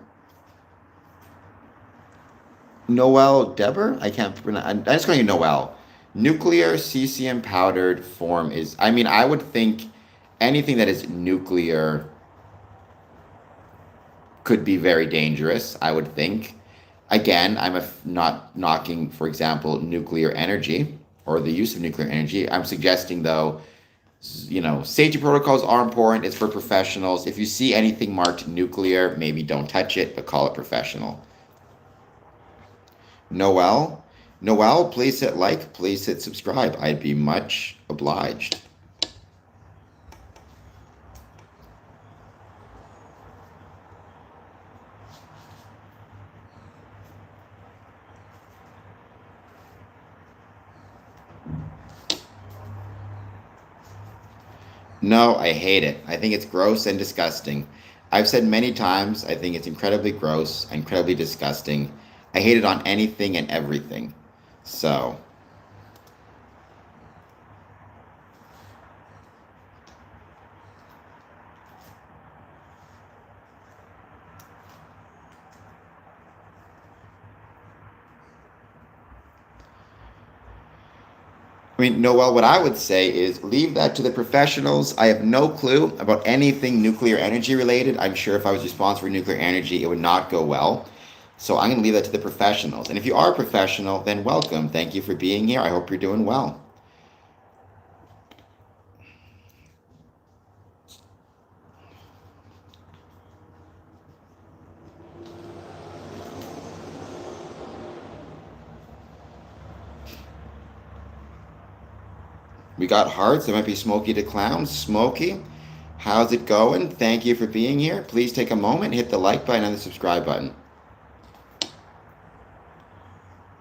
[SPEAKER 1] Noel Deber? I can't pronounce. I'm just calling you Noel. Nuclear cesium powdered form is. I mean, I would think anything that is nuclear could be very dangerous. I would think. Again, not knocking, for example, nuclear energy or the use of nuclear energy. I'm suggesting, though, safety protocols are important. It's for professionals. If you see anything marked nuclear, maybe don't touch it, but call it professional. Noel, please hit like, please hit subscribe. I'd be much obliged. No, I hate it. I think it's gross and disgusting. I've said many times, I think it's incredibly gross, incredibly disgusting. I hate it on anything and everything. So, Noel, what I would say is leave that to the professionals. I have no clue about anything nuclear energy related. I'm sure if I was responsible for nuclear energy, it would not go well. So I'm going to leave that to the professionals. And if you are a professional, then welcome. Thank you for being here. I hope you're doing well. We got hearts. There might be Smokey the Clown. Smokey, how's it going? Thank you for being here. Please take a moment, hit the like button and the subscribe button.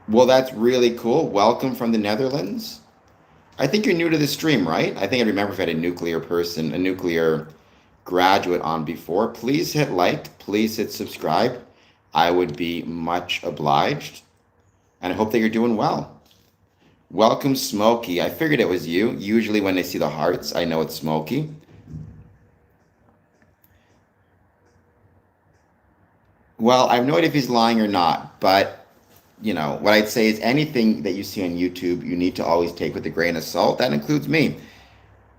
[SPEAKER 1] Well, that's really cool. Welcome from the Netherlands. I think you're new to the stream, right? I think I remember if I had a nuclear graduate on before. Please hit like, please hit subscribe. I would be much obliged. And I hope that you're doing well. Welcome, Smokey. I figured it was you. Usually when I see the hearts, I know it's Smokey. Well, I have no idea if he's lying or not, but what I'd say is anything that you see on YouTube, you need to always take with a grain of salt. That includes me,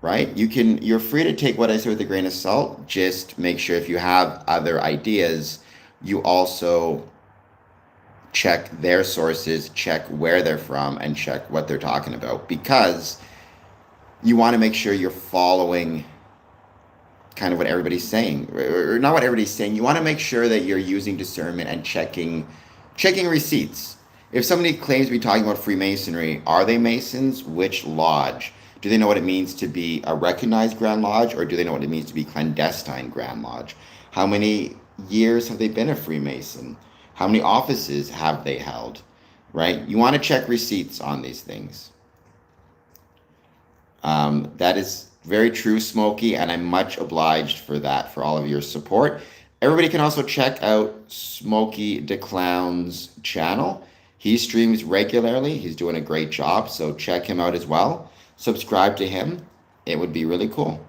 [SPEAKER 1] right? You're free to take what I say with a grain of salt. Just make sure if you have other ideas, you also check their sources, check where they're from, and check what they're talking about, because you want to make sure you're following kind of what everybody's saying, or not what everybody's saying. You want to make sure that you're using discernment and checking receipts. If somebody claims to be talking about Freemasonry, are they Masons? Which lodge? Do they know what it means to be a recognized Grand Lodge, or do they know what it means to be clandestine Grand Lodge? How many years have they been a Freemason? How many offices have they held? Right? You want to check receipts on these things. That is very true, Smokey, and I'm much obliged for that, for all of your support. Everybody can also check out Smokey DeClown's channel. He streams regularly. He's doing a great job, so check him out as well. Subscribe to him. It would be really cool.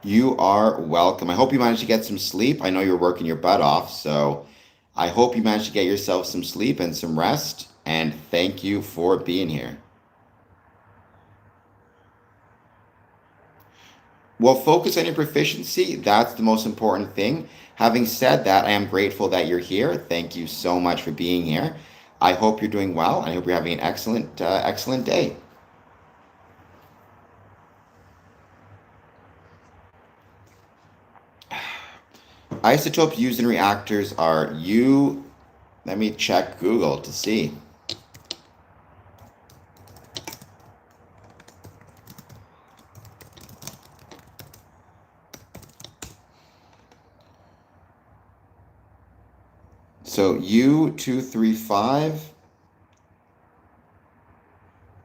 [SPEAKER 1] You are welcome. I hope you managed to get some sleep. I know you're working your butt off, so I hope you managed to get yourself some sleep and some rest, and thank you for being here. Well, focus on your proficiency. That's the most important thing. Having said that, I am grateful that you're here. Thank you so much for being here. I hope you're doing well. I hope you're having an excellent day. Isotopes used in reactors are let me check Google to see. So U-235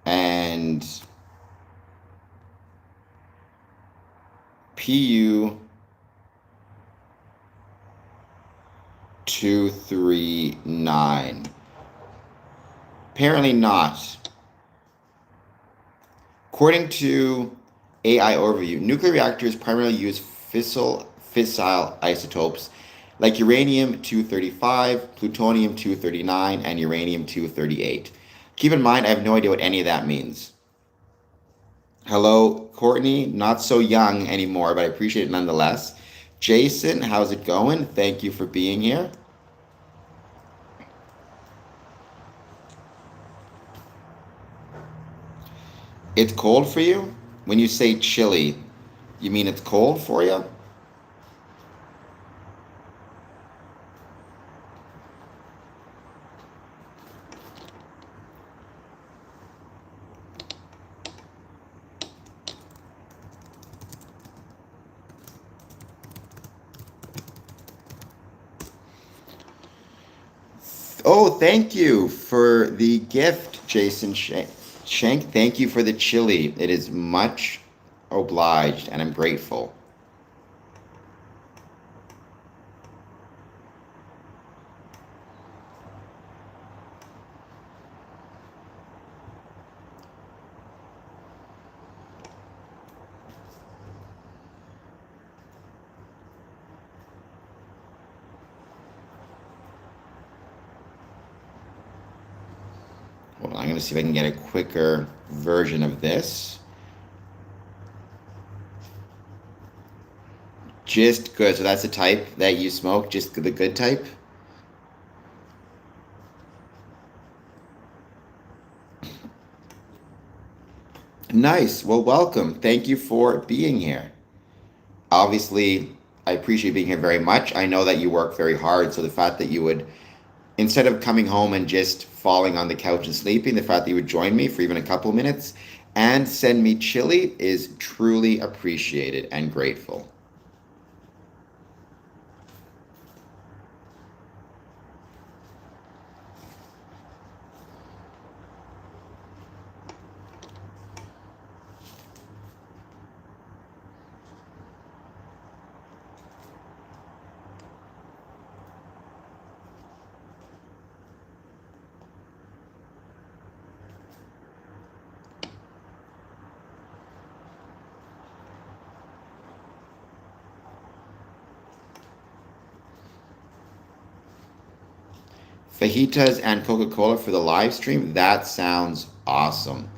[SPEAKER 1] and Pu-239. Apparently not. According to AI Overview, nuclear reactors primarily use fissile isotopes like uranium-235, plutonium-239, and uranium-238. Keep in mind, I have no idea what any of that means. Hello, Courtney. Not so young anymore, but I appreciate it nonetheless. Jason, how's it going? Thank you for being here. It's cold for you? When you say chilly, you mean it's cold for you? Oh, thank you for the gift, Jason Shank. Thank you for the chili. It is much obliged, and I'm grateful. Hold on, I'm going to see if I can get a quicker version of this. Just good. So that's the type that you smoke, just the good type? Nice. Well, welcome. Thank you for being here. Obviously, I appreciate being here very much. I know that you work very hard, so the fact that you would, instead of coming home and just falling on the couch and sleeping, the fact that you would join me for even a couple minutes and send me chili is truly appreciated and grateful. Fajitas and Coca-Cola for the live stream? That sounds awesome.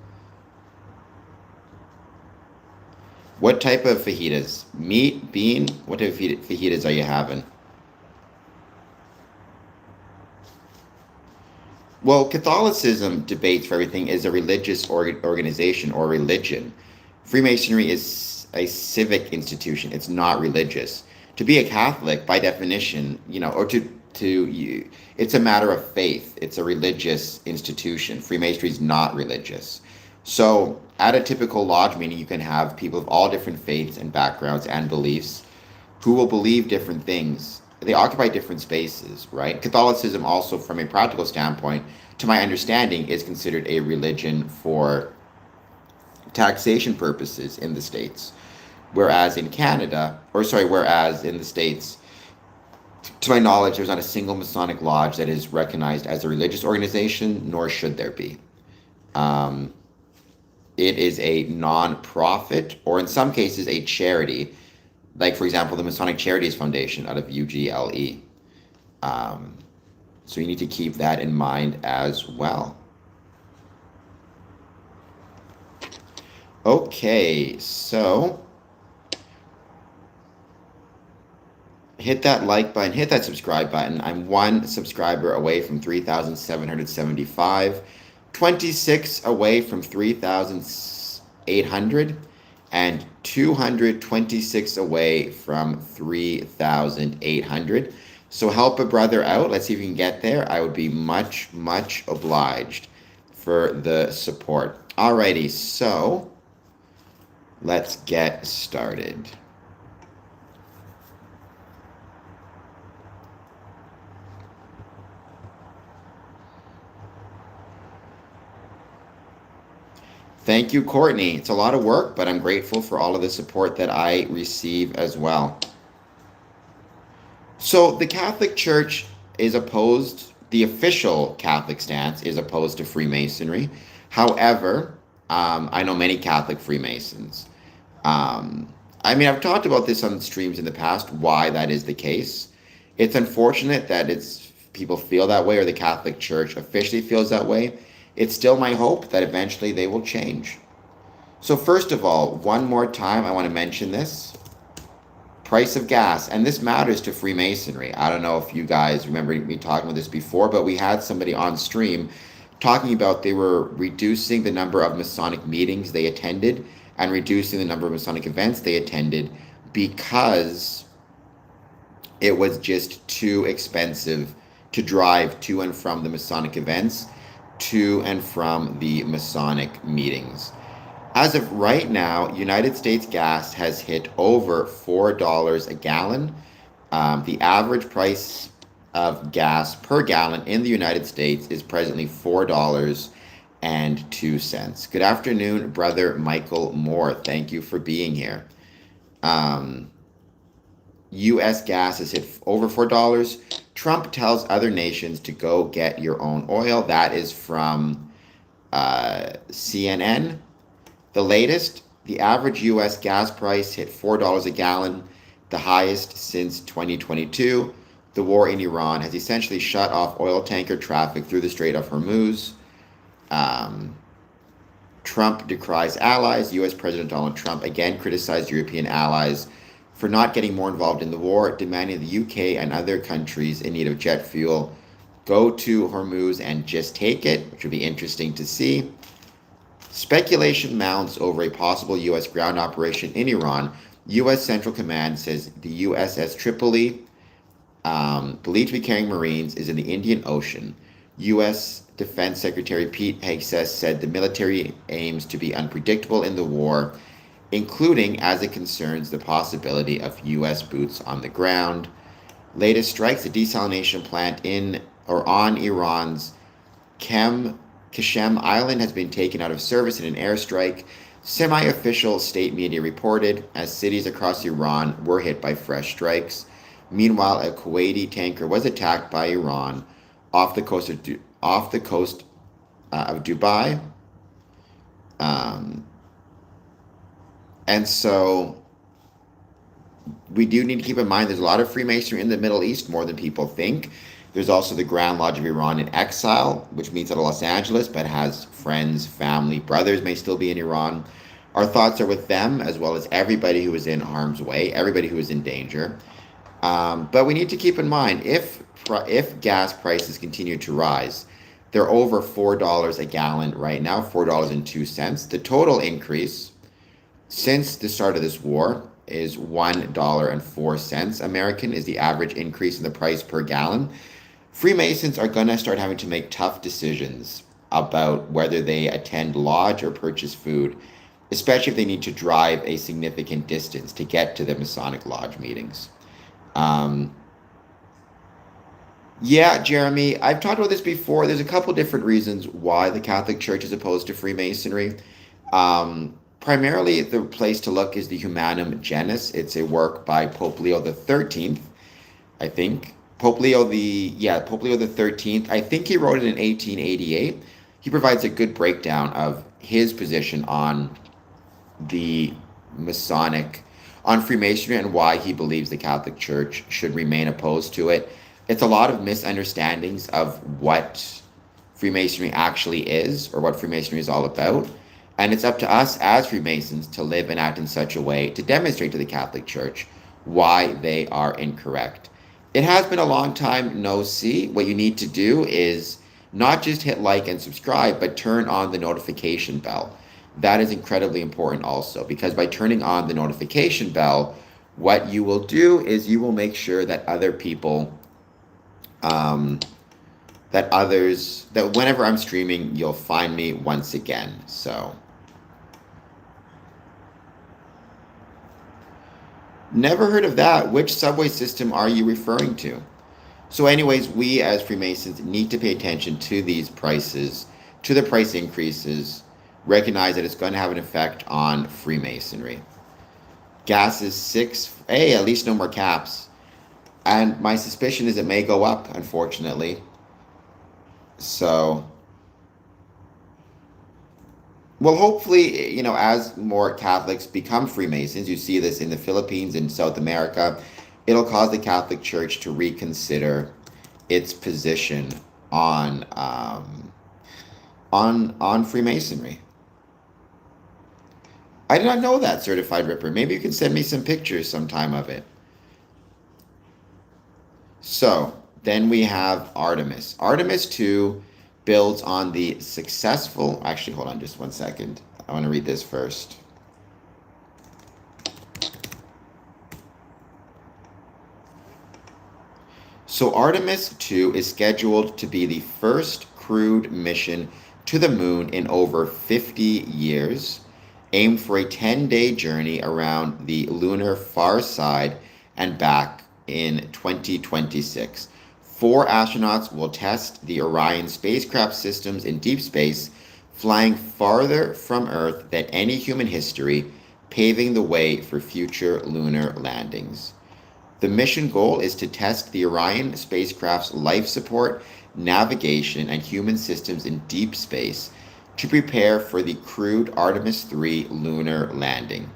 [SPEAKER 1] What type of fajitas? Meat, bean? What type of fajitas are you having? Well, Catholicism debates for everything is a religious organization or religion. Freemasonry is a civic institution. It's not religious. To be a Catholic, by definition, or to you, it's a matter of faith. It's a religious institution. Freemasonry is not religious. So, at a typical lodge meeting, you can have people of all different faiths and backgrounds and beliefs who will believe different things. They occupy different spaces, right? Catholicism also, from a practical standpoint, to my understanding, is considered a religion for taxation purposes in the States. Whereas in the States, to my knowledge, there's not a single Masonic lodge that is recognized as a religious organization, nor should there be. It is a non-profit, or in some cases, a charity, like, for example, the Masonic Charities Foundation out of UGLE. So you need to keep that in mind as well. Okay, so hit that like button, hit that subscribe button. I'm one subscriber away from 3,775, 26 away from 3,800, and 226 away from 3,800. So help a brother out. Let's see if we can get there. I would be much, much obliged for the support. Alrighty, so let's get started. Thank you, Courtney. It's a lot of work, but I'm grateful for all of the support that I receive as well. So the Catholic Church is opposed, the official Catholic stance is opposed to Freemasonry. However, I know many Catholic Freemasons. I've talked about this on streams in the past, why that is the case. It's unfortunate that people feel that way, or the Catholic Church officially feels that way. It's still my hope that eventually they will change. So first of all, one more time, I want to mention this. Price of gas, and this matters to Freemasonry. I don't know if you guys remember me talking about this before, but we had somebody on stream talking about they were reducing the number of Masonic meetings they attended and reducing the number of Masonic events they attended because it was just too expensive to drive to and from the Masonic events, to and from the Masonic meetings. As of right now, United States gas has hit over $4 a gallon. The average price of gas per gallon in the United States is presently $4.02. Good afternoon, Brother Michael Moore. Thank you for being here. U.S. gas has hit over $4. Trump tells other nations to go get your own oil. That is from CNN. The latest, the average U.S. gas price hit $4 a gallon, the highest since 2022. The war in Iran has essentially shut off oil tanker traffic through the Strait of Hormuz. Trump decries allies. U.S. President Donald Trump again criticized European allies for not getting more involved in the war, demanding the UK and other countries in need of jet fuel go to Hormuz and just take it, which would be interesting to see. Speculation mounts over a possible U.S. ground operation in Iran. U.S. Central Command says the USS Tripoli, believed to be carrying Marines, is in the Indian Ocean. U.S. Defense Secretary Pete Hegseth said the military aims to be unpredictable in the war, including as it concerns the possibility of U.S. boots on the ground. Latest strikes, a desalination plant on Iran's Kashem Island has been taken out of service in an airstrike. Semi-official state media reported as cities across Iran were hit by fresh strikes. Meanwhile, a Kuwaiti tanker was attacked by Iran off the coast of Dubai. And so we do need to keep in mind there's a lot of Freemasonry in the Middle East, more than people think. There's also the Grand Lodge of Iran in exile, which meets out of Los Angeles, but has friends, family, brothers may still be in Iran. Our thoughts are with them, as well as everybody who is in harm's way, everybody who is in danger. But we need to keep in mind, if gas prices continue to rise, They're over $4 a gallon right now, $4.02. The total increase since the start of this war is $1.04 American is the average increase in the price per gallon. Freemasons are going to start having to make tough decisions about whether they attend lodge or purchase food, especially if they need to drive a significant distance to get to the Masonic Lodge meetings. Yeah, Jeremy, I've talked about this before. There's a couple different reasons why the Catholic Church is opposed to Freemasonry. Primarily, the place to look is the Humanum Genus. It's a work by Pope Leo the 13th, I think. Pope Leo the 13th. I think he wrote it in 1888. He provides a good breakdown of his position on the on Freemasonry and why he believes the Catholic Church should remain opposed to it. It's a lot of misunderstandings of what Freemasonry actually is or what Freemasonry is all about. And it's up to us as Freemasons to live and act in such a way to demonstrate to the Catholic Church why they are incorrect. It has been a long time no see. What you need to do is not just hit like and subscribe, but turn on the notification bell. That is incredibly important also, because by turning on the notification bell, what you will do is you will make sure that other people, that whenever I'm streaming, you'll find me once again. So, never heard of that. Which subway system are you referring to? So anyways, we as Freemasons need to pay attention to these prices, to the price increases, recognize that it's going to have an effect on Freemasonry. Gas is at least no more caps. And my suspicion is it may go up, unfortunately. So, well, hopefully, as more Catholics become Freemasons, you see this in the Philippines and South America, it'll cause the Catholic Church to reconsider its position on Freemasonry. I did not know that, Certified Ripper. Maybe you can send me some pictures sometime of it. So, then we have Artemis. Artemis 2 builds on the successful... Actually, hold on just one second. I want to read this first. So Artemis 2 is scheduled to be the first crewed mission to the moon in over 50 years, aimed for a 10-day journey around the lunar far side and back in 2026. 4 astronauts will test the Orion spacecraft systems in deep space, flying farther from Earth than any human history, paving the way for future lunar landings. The mission goal is to test the Orion spacecraft's life support, navigation, and human systems in deep space to prepare for the crewed Artemis 3 lunar landing.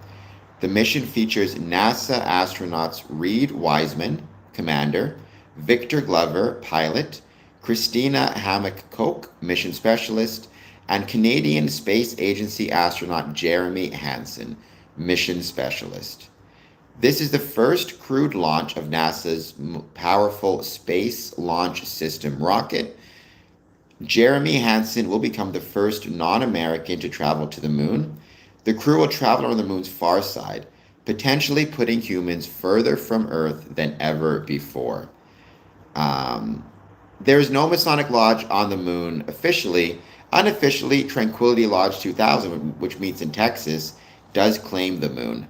[SPEAKER 1] The mission features NASA astronauts Reed Wiseman, commander, Victor Glover, pilot, Christina Hammock-Koch, mission specialist, and Canadian Space Agency astronaut Jeremy Hansen, mission specialist. This is the first crewed launch of NASA's powerful Space Launch System rocket. Jeremy Hansen will become the first non-American to travel to the moon. The crew will travel on the moon's far side, potentially putting humans further from Earth than ever before. There is no Masonic Lodge on the moon officially. Unofficially, Tranquility Lodge 2000, which meets in Texas, does claim the moon.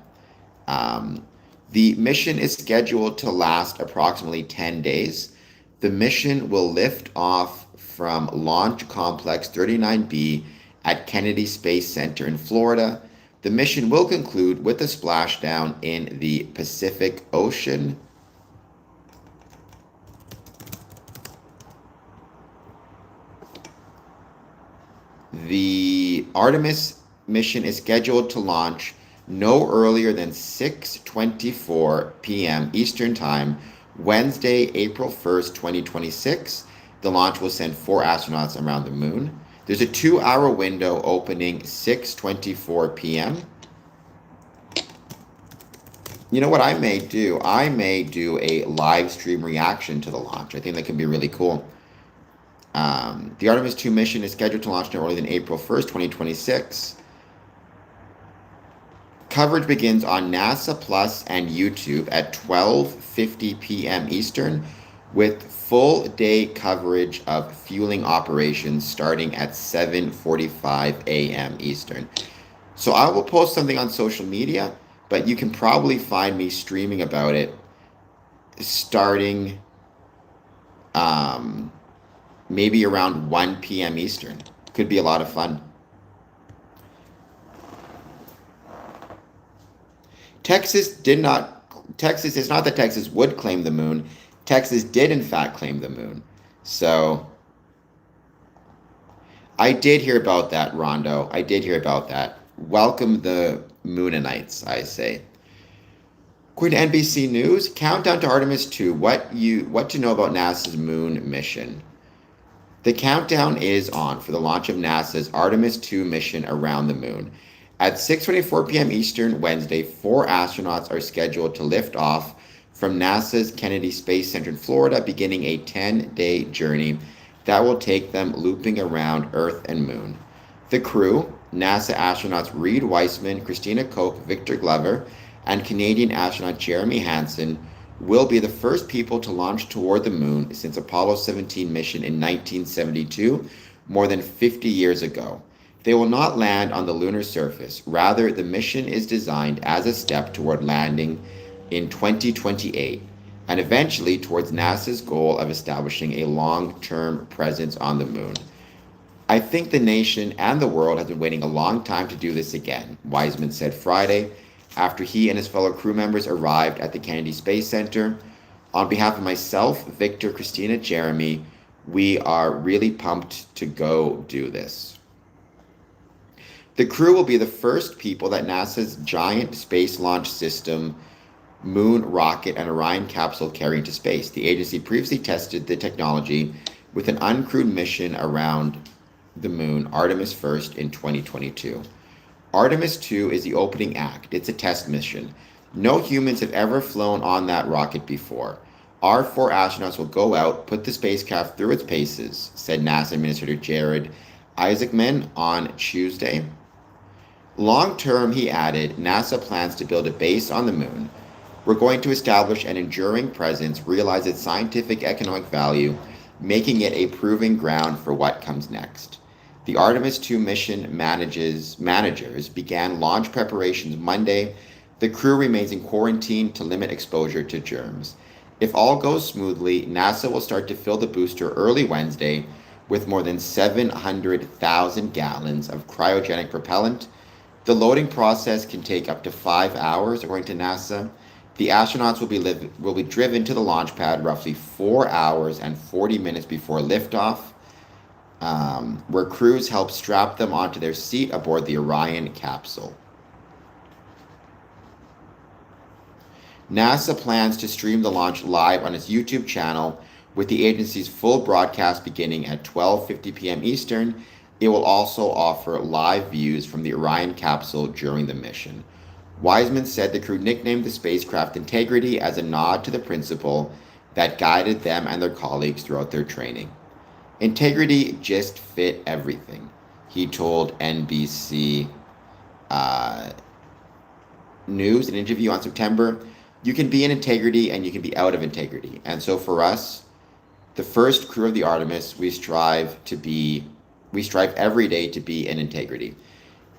[SPEAKER 1] The mission is scheduled to last approximately 10 days. The mission will lift off from Launch Complex 39B at Kennedy Space Center in Florida. The mission will conclude with a splashdown in the Pacific Ocean. The Artemis mission is scheduled to launch no earlier than 6:24 p.m. Eastern Time, Wednesday, April 1st, 2026. The launch will send 4 astronauts around the moon. There's a 2-hour window opening 6:24 p.m. You know what I may do? I may do a live stream reaction to the launch. I think that could be really cool. The Artemis 2 mission is scheduled to launch no earlier than April 1st, 2026. Coverage begins on NASA Plus and YouTube at 12:50 p.m. Eastern, with full day coverage of fueling operations starting at 7:45 a.m. Eastern. So I will post something on social media, but you can probably find me streaming about it starting maybe around 1 p.m. Eastern. Could be a lot of fun. Texas, it's not that Texas would claim the moon. Texas did, in fact, claim the moon. So, I did hear about that, Rondo. I did hear about that. Welcome the Moonanites, I say. According to NBC News, countdown to Artemis 2, what to know about NASA's moon mission. The countdown is on for the launch of NASA's Artemis 2 mission around the moon. At 6:24 p.m. Eastern Wednesday, 4 astronauts are scheduled to lift off from NASA's Kennedy Space Center in Florida, beginning a 10-day journey that will take them looping around Earth and Moon. The crew, NASA astronauts Reed Wiseman, Christina Koch, Victor Glover, and Canadian astronaut Jeremy Hansen, will be the first people to launch toward the moon since Apollo 17 mission in 1972, more than 50 years ago. They will not land on the lunar surface. Rather, the mission is designed as a step toward landing in 2028, and eventually towards NASA's goal of establishing a long-term presence on the moon. I think the nation and the world have been waiting a long time to do this again, Wiseman said Friday, after he and his fellow crew members arrived at the Kennedy Space Center. On behalf of myself, Victor, Christina, Jeremy, we are really pumped to go do this. The crew will be the first people that NASA's giant space launch system, Moon rocket, and Orion capsule carry into space. The agency previously tested the technology with an uncrewed mission around the moon, Artemis 1st, in 2022. Artemis 2 is the opening act. It's a test mission. No humans have ever flown on that rocket before. Our 4 astronauts will go out, put the spacecraft through its paces, said NASA Administrator Jared Isaacman on Tuesday. Long term, he added, NASA plans to build a base on the moon. We're going to establish an enduring presence, realize its scientific economic value, making it a proving ground for what comes next. The Artemis 2 mission managers began launch preparations Monday. The crew remains in quarantine to limit exposure to germs. If all goes smoothly, NASA will start to fill the booster early Wednesday with more than 700,000 gallons of cryogenic propellant. The loading process can take up to 5 hours, according to NASA. The astronauts will be driven to the launch pad roughly 4 hours and 40 minutes before liftoff, where crews help strap them onto their seat aboard the Orion capsule. NASA plans to stream the launch live on its YouTube channel, with the agency's full broadcast beginning at 12:50 p.m. Eastern. It will also offer live views from the Orion capsule during the mission. Wiseman said the crew nicknamed the spacecraft Integrity as a nod to the principle that guided them and their colleagues throughout their training. Integrity just fit everything, he told NBC News in an interview on September. You can be in integrity and you can be out of integrity. And so for us, the first crew of the Artemis, we strive every day to be in integrity.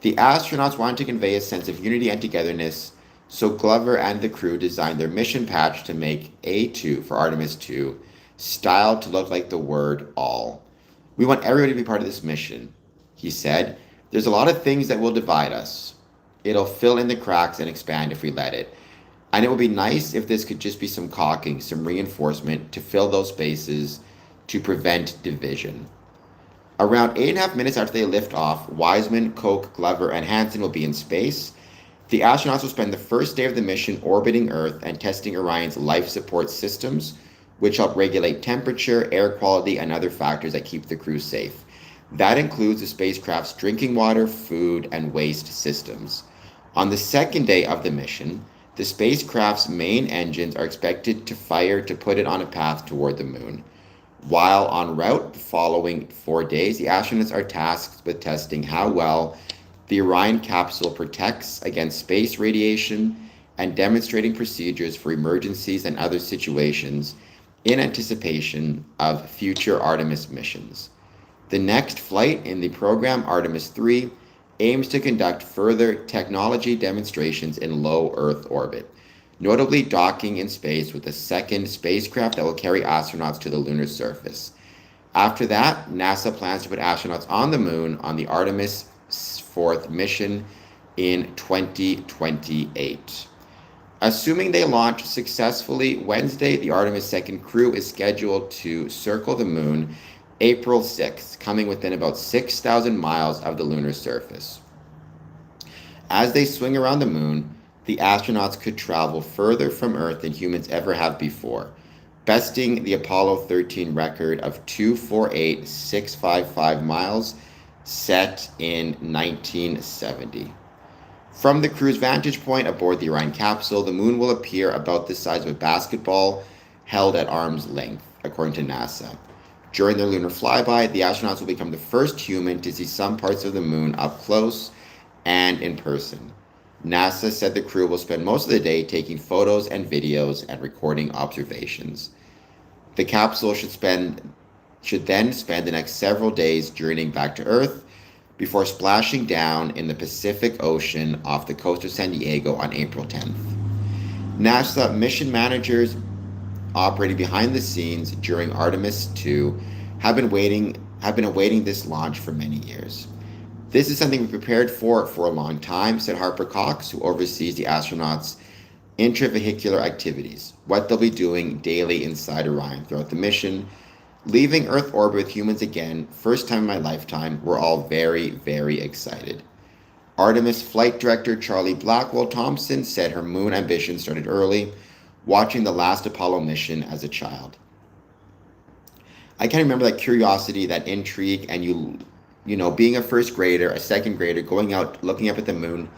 [SPEAKER 1] The astronauts wanted to convey a sense of unity and togetherness, so Glover and the crew designed their mission patch to make A2 for Artemis 2 styled to look like the word all. We want everybody to be part of this mission, he said. There's a lot of things that will divide us. It'll fill in the cracks and expand if we let it. And it would be nice if this could just be some caulking, some reinforcement to fill those spaces to prevent division. Around 8.5 minutes after they lift off, Wiseman, Koch, Glover, and Hansen will be in space. The astronauts will spend the first day of the mission orbiting Earth and testing Orion's life support systems, which help regulate temperature, air quality, and other factors that keep the crew safe. That includes the spacecraft's drinking water, food, and waste systems. On the second day of the mission, the spacecraft's main engines are expected to fire to put it on a path toward the moon. While en route the following 4 days, the astronauts are tasked with testing how well the Orion capsule protects against space radiation and demonstrating procedures for emergencies and other situations in anticipation of future Artemis missions. The next flight in the program, Artemis 3, aims to conduct further technology demonstrations in low Earth orbit, notably docking in space with a second spacecraft that will carry astronauts to the lunar surface. After that, NASA plans to put astronauts on the moon on the Artemis 4th mission in 2028. Assuming they launch successfully Wednesday, the Artemis 2nd crew is scheduled to circle the moon April 6th, coming within about 6,000 miles of the lunar surface. As they swing around the moon, the astronauts could travel further from Earth than humans ever have before, besting the Apollo 13 record of 248,655 miles set in 1970. From the crew's vantage point aboard the Orion capsule, the moon will appear about the size of a basketball held at arm's length, according to NASA. During their lunar flyby, the astronauts will become the first human to see some parts of the moon up close and in person. NASA said the crew will spend most of the day taking photos and videos and recording observations. The capsule should then spend the next several days journeying back to Earth before splashing down in the Pacific Ocean off the coast of San Diego on April 10th. NASA mission managers operating behind the scenes during Artemis 2 have been awaiting this launch for many years. This is something we prepared for a long time, said Harper Cox, who oversees the astronauts' intravehicular activities, what they'll be doing daily inside Orion throughout the mission. Leaving Earth orbit with humans again, first time in my lifetime, we're all very, very excited. Artemis flight director Charlie Blackwell Thompson said her moon ambition started early, watching the last Apollo mission as a child. I can remember that curiosity, that intrigue, and you know, being a first grader, a second grader, going out, looking up at the moon,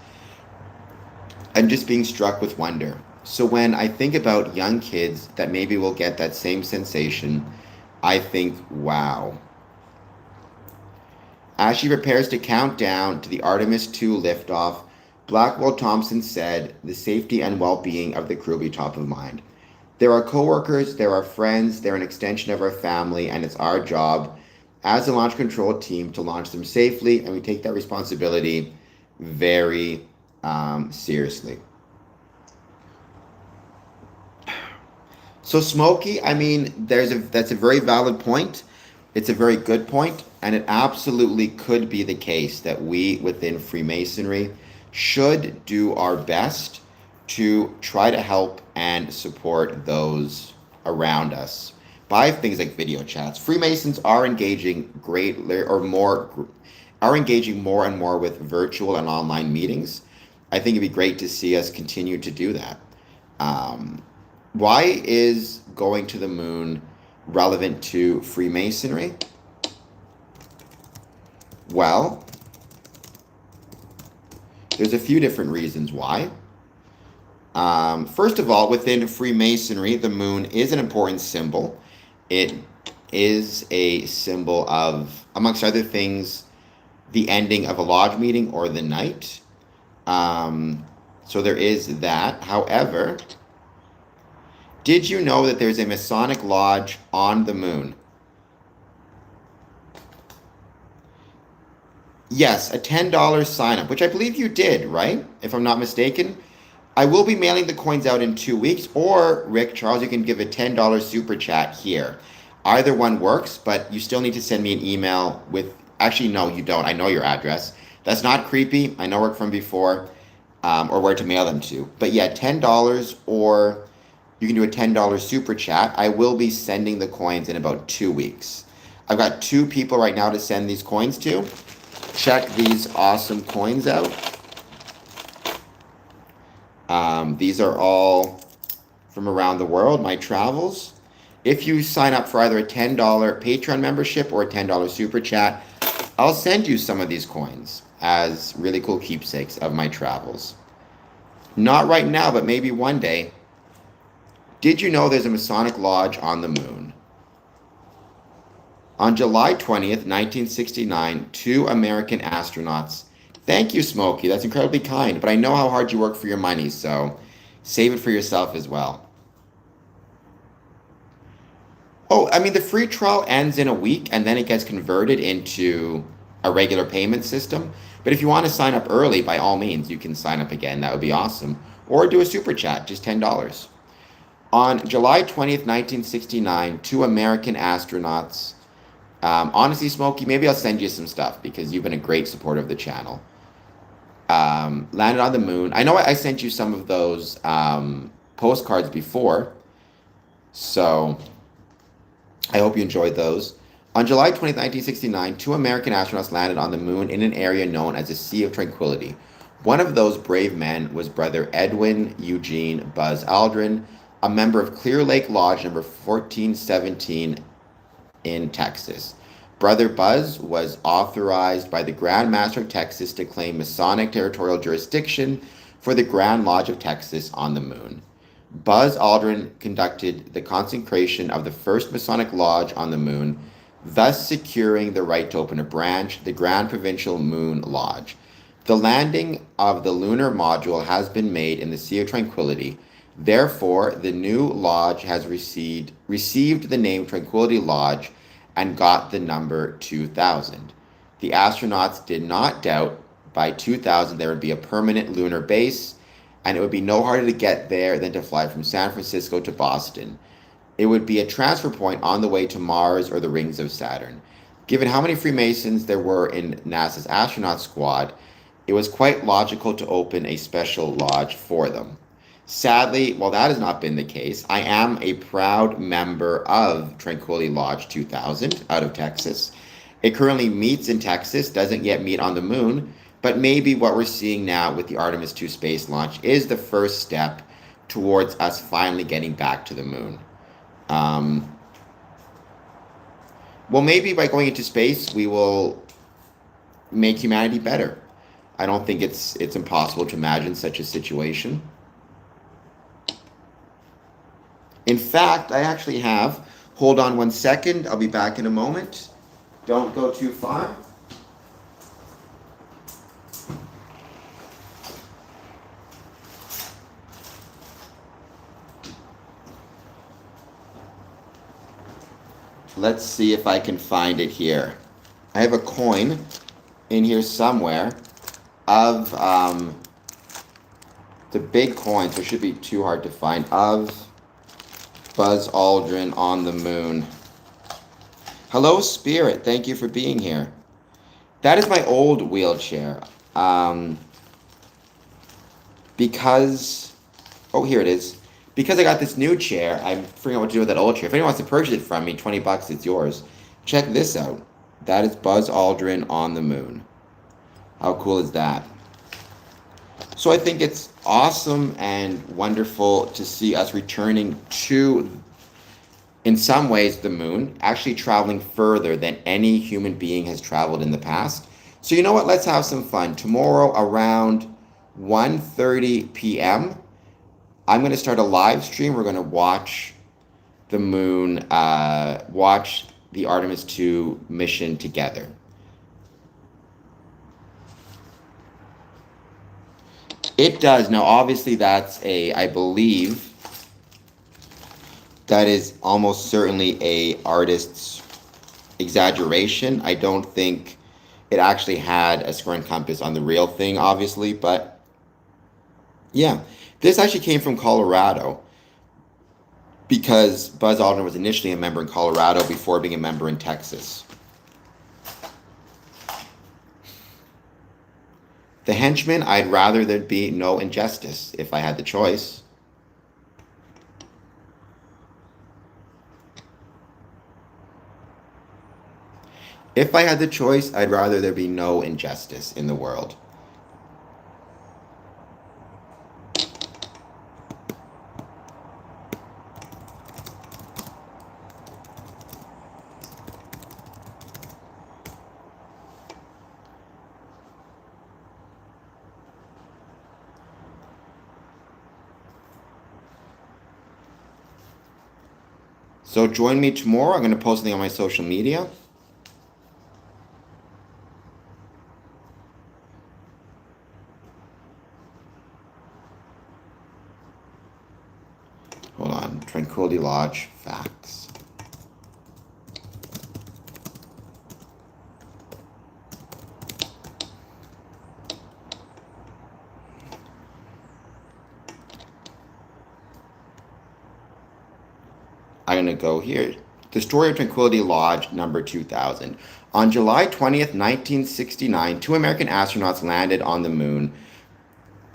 [SPEAKER 1] and just being struck with wonder. So when I think about young kids that maybe will get that same sensation, I think, wow. As she prepares to count down to the Artemis 2 liftoff, Blackwell Thompson said the safety and well-being of the crew will be top of mind. There are coworkers, there are friends, they're an extension of our family, and it's our job as a launch control team to launch them safely, and we take that responsibility very seriously. So Smokey, I mean, that's a very valid point. It's a very good point, and it absolutely could be the case that we within Freemasonry should do our best to try to help and support those around us by things like video chats. Freemasons are engaging more and more with virtual and online meetings. I think it'd be great to see us continue to do that. Why is going to the moon relevant to Freemasonry? Well, there's a few different reasons why. First of all, within Freemasonry, the moon is an important symbol. It is a symbol of, amongst other things, the ending of a lodge meeting or the night. So there is that. However, did you know that there's a Masonic lodge on the moon? Yes, a $10 sign up, which I believe you did, right? If I'm not mistaken. I will be mailing the coins out in 2 weeks, or Rick, Charles, you can give a $10 super chat here. Either one works, but you still need to send me an email with, actually, no, you don't. I know your address. That's not creepy. I know it from before, or where to mail them to. But yeah, $10, or you can do a $10 super chat. I will be sending the coins in about 2 weeks. I've got 2 people right now to send these coins to. Check these awesome coins out. These are all from around the world, my travels. If you sign up for either a $10 Patreon membership or a $10 super chat, I'll send you some of these coins as really cool keepsakes of my travels. Not right now, but maybe one day. Did you know there's a Masonic lodge on the moon? On July 20th, 1969, two American astronauts. Thank you, Smokey. That's incredibly kind, but I know how hard you work for your money, so save it for yourself as well. Oh, I mean, the free trial ends in a week and then it gets converted into a regular payment system. But if you want to sign up early, by all means, you can sign up again. That would be awesome. Or do a super chat, just $10. On July 20th, 1969, two American astronauts. Honestly, Smokey, maybe I'll send you some stuff because you've been a great supporter of the channel. Landed on the moon. I know I sent you some of those postcards before. So I hope you enjoyed those. On July 20th, 1969, two American astronauts landed on the moon in an area known as the Sea of Tranquility. One of those brave men was Brother Edwin Eugene Buzz Aldrin, a member of Clear Lake Lodge number 1417 in Texas. Brother Buzz was authorized by the Grand Master of Texas to claim Masonic Territorial Jurisdiction for the Grand Lodge of Texas on the moon. Buzz Aldrin conducted the consecration of the first Masonic Lodge on the moon, thus securing the right to open a branch, the Grand Provincial Moon Lodge. The landing of the lunar module has been made in the Sea of Tranquility. Therefore, the new lodge has received the name Tranquility Lodge and got the number 2000. The astronauts did not doubt by 2000 there would be a permanent lunar base, and it would be no harder to get there than to fly from San Francisco to Boston. It would be a transfer point on the way to Mars or the rings of Saturn. Given how many Freemasons there were in NASA's astronaut squad, it was quite logical to open a special lodge for them. Sadly, while that has not been the case, I am a proud member of Tranquility Lodge 2000 out of Texas. It currently meets in Texas, doesn't yet meet on the moon, but maybe what we're seeing now with the Artemis 2 space launch is the first step towards us finally getting back to the moon. Well, maybe by going into space, we will make humanity better. I don't think it's impossible to imagine such a situation. In fact, I actually have. Hold on one second. I'll be back in a moment. Don't go too far. Let's see if I can find it here. I have a coin in here somewhere of the big coin, so it should be too hard to find, of Buzz Aldrin on the moon. Hello, Spirit. Thank you for being here. That is my old wheelchair. Because, oh, here it is. Because I got this new chair, I'm figuring out what to do with that old chair. If anyone wants to purchase it from me, $20, it's yours. Check this out. That is Buzz Aldrin on the moon. How cool is that? So I think it's awesome and wonderful to see us returning to, in some ways, the moon, actually traveling further than any human being has traveled in the past. So you know what? Let's have some fun. Tomorrow around 1:30 p.m., I'm going to start a live stream. We're going to watch the moon, watch the Artemis 2 mission together. It does. Now, obviously, that's I believe, that is almost certainly a artist's exaggeration. I don't think it actually had a square and compass on the real thing, obviously, but yeah. This actually came from Colorado because Buzz Aldrin was initially a member in Colorado before being a member in Texas. The henchman, I'd rather there be no injustice if I had the choice. If I had the choice, I'd rather there be no injustice in the world. So join me tomorrow. I'm going to post something on my social media. Lodge facts. I'm going to go here. The story of Tranquility Lodge, number 2000. On July 20th, 1969, 2 American astronauts landed on the moon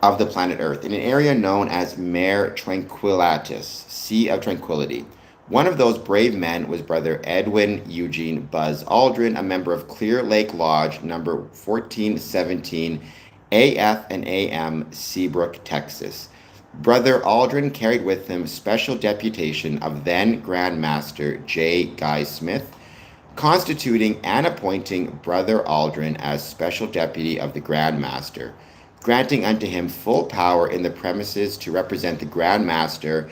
[SPEAKER 1] of the planet Earth in an area known as Mare Tranquilitatis, Sea of Tranquility. One of those brave men was Brother Edwin Eugene Buzz Aldrin, a member of Clear Lake Lodge, number 1417, AF and AM, Seabrook, Texas. Brother Aldrin carried with him special deputation of then Grand Master J. Guy Smith, constituting and appointing Brother Aldrin as special deputy of the Grand Master, granting unto him full power in the premises to represent the Grand Master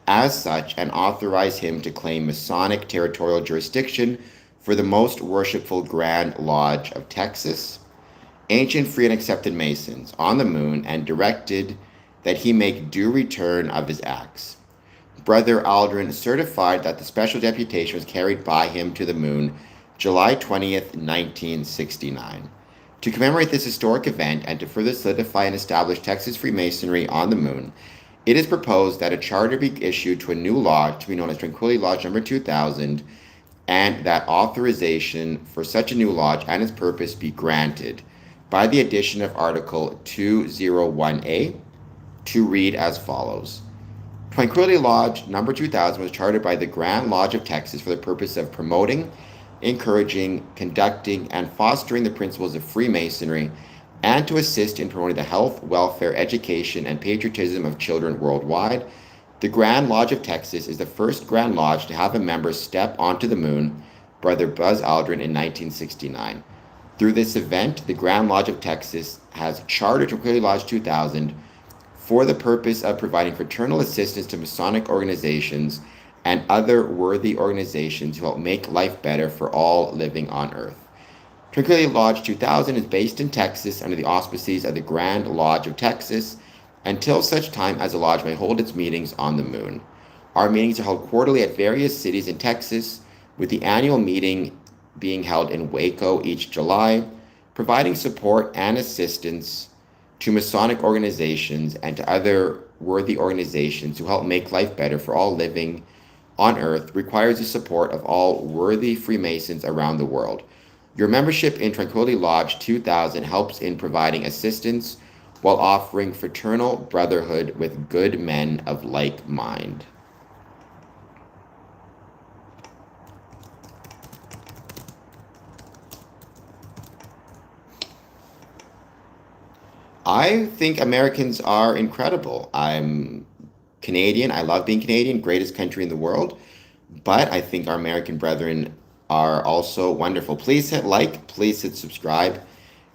[SPEAKER 1] as such, and authorize him to claim Masonic Territorial Jurisdiction for the most worshipful Grand Lodge of Texas, ancient free and accepted Masons, on the moon, and directed that he make due return of his acts. Brother Aldrin certified that the special deputation was carried by him to the moon July 20th, 1969. To commemorate this historic event and to further solidify and establish Texas Freemasonry on the moon, it is proposed that a charter be issued to a new lodge to be known as Tranquility Lodge number 2000, and that authorization for such a new lodge and its purpose be granted by the addition of Article 201A, to read as follows. Tranquility Lodge number 2000 was chartered by the Grand Lodge of Texas for the purpose of promoting, encouraging, conducting, and fostering the principles of Freemasonry, and to assist in promoting the health, welfare, education, and patriotism of children worldwide. The Grand Lodge of Texas is the first Grand Lodge to have a member step onto the moon, Brother Buzz Aldrin, in 1969. Through this event, the Grand Lodge of Texas has chartered Tranquility Lodge 2000 for the purpose of providing fraternal assistance to Masonic organizations and other worthy organizations who help make life better for all living on Earth. Tranquility Lodge 2000 is based in Texas under the auspices of the Grand Lodge of Texas until such time as the lodge may hold its meetings on the moon. Our meetings are held quarterly at various cities in Texas, with the annual meeting being held in Waco each July, providing support and assistance to Masonic organizations and to other worthy organizations who help make life better for all living on Earth. Requires the support of all worthy Freemasons around the world. Your membership in Tranquility Lodge 2000 helps in providing assistance while offering fraternal brotherhood with good men of like mind. I think Americans are incredible. I'm Canadian. I love being Canadian, greatest country in the world. But I think our American brethren are also wonderful. Please hit like, please hit subscribe,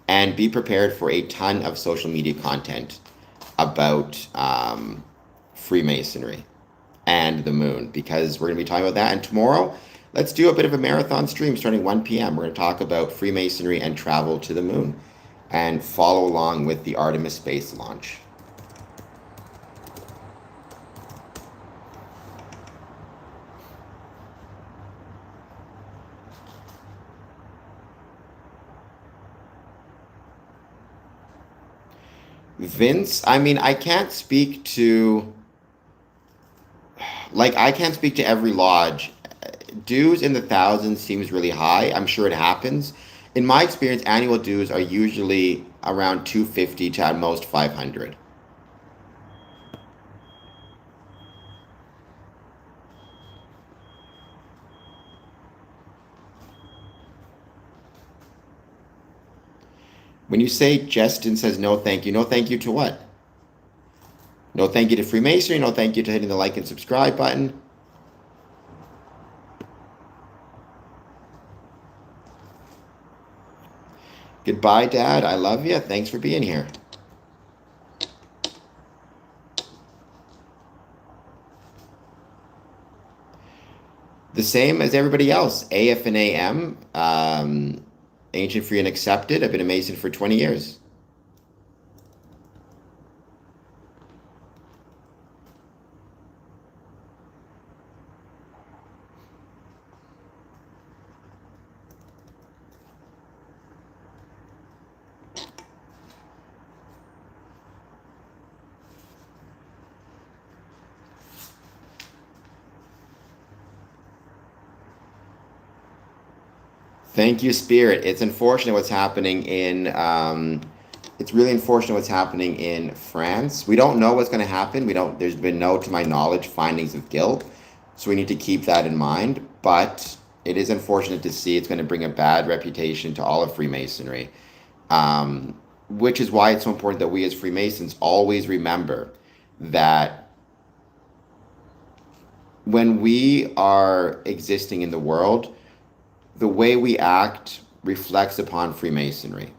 [SPEAKER 1] and be prepared for a ton of social media content about Freemasonry and the moon, because we're going to be talking about that. And tomorrow, let's do a bit of a marathon stream starting 1 p.m. We're going to talk about Freemasonry and travel to the moon and follow along with the Artemis space launch. Vince, I mean, I can't speak to every lodge. Dues in the thousands seems really high. I'm sure it happens. In my experience, annual dues are usually around $250 to at most $500. When you say Justin says no thank you to what? No thank you to Freemasonry, no thank you to hitting the like and subscribe button. Goodbye, Dad. I love you. Thanks for being here. The same as everybody else. AF and AM. Ancient, Free, and Accepted. I've been a Mason for 20 years. Thank you, Spirit. It's unfortunate what's happening in. It's really unfortunate what's happening in France. We don't know what's going to happen. We don't. There's been no, to my knowledge, findings of guilt, so we need to keep that in mind. But it is unfortunate to see it's going to bring a bad reputation to all of Freemasonry, which is why it's so important that we as Freemasons always remember that when we are existing in the world, the way we act reflects upon Freemasonry.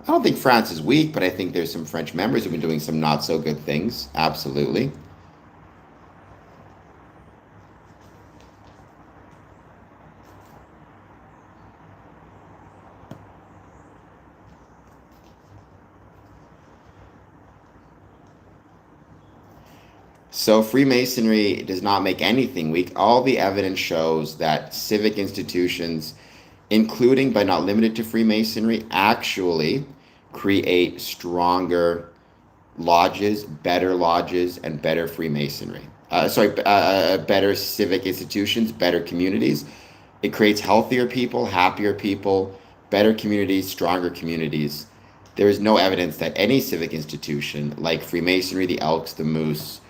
[SPEAKER 1] I don't think France is weak, but I think there's some French members who've been doing some not so good things. Absolutely. So Freemasonry does not make anything weak. All the evidence shows that civic institutions, including but not limited to Freemasonry, actually create stronger lodges, and better Freemasonry. Better civic institutions, better communities. It creates healthier people, happier people, better communities, stronger communities. There is no evidence that any civic institution like Freemasonry, the Elks, the Moose,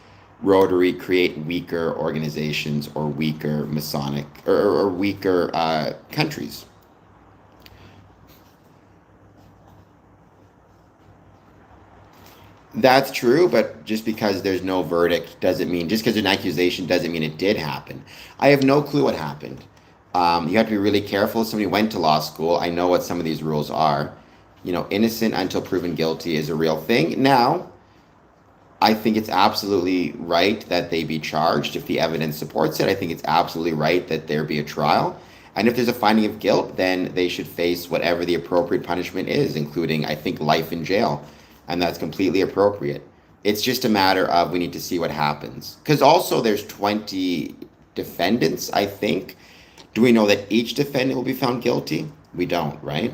[SPEAKER 1] Rotary create weaker organizations or weaker Masonic or weaker countries. That's true, but just because there's no verdict doesn't mean, just because there's an accusation doesn't mean it did happen. I have no clue what happened. You have to be really careful. Somebody went to law school. I know what some of these rules are. Innocent until proven guilty is a real thing. Now, I think it's absolutely right that they be charged if the evidence supports it. I think it's absolutely right that there be a trial. And if there's a finding of guilt, then they should face whatever the appropriate punishment is, including, I think, life in jail. And that's completely appropriate. It's just a matter of we need to see what happens. Because also there's 20 defendants, I think. Do we know that each defendant will be found guilty? We don't, right?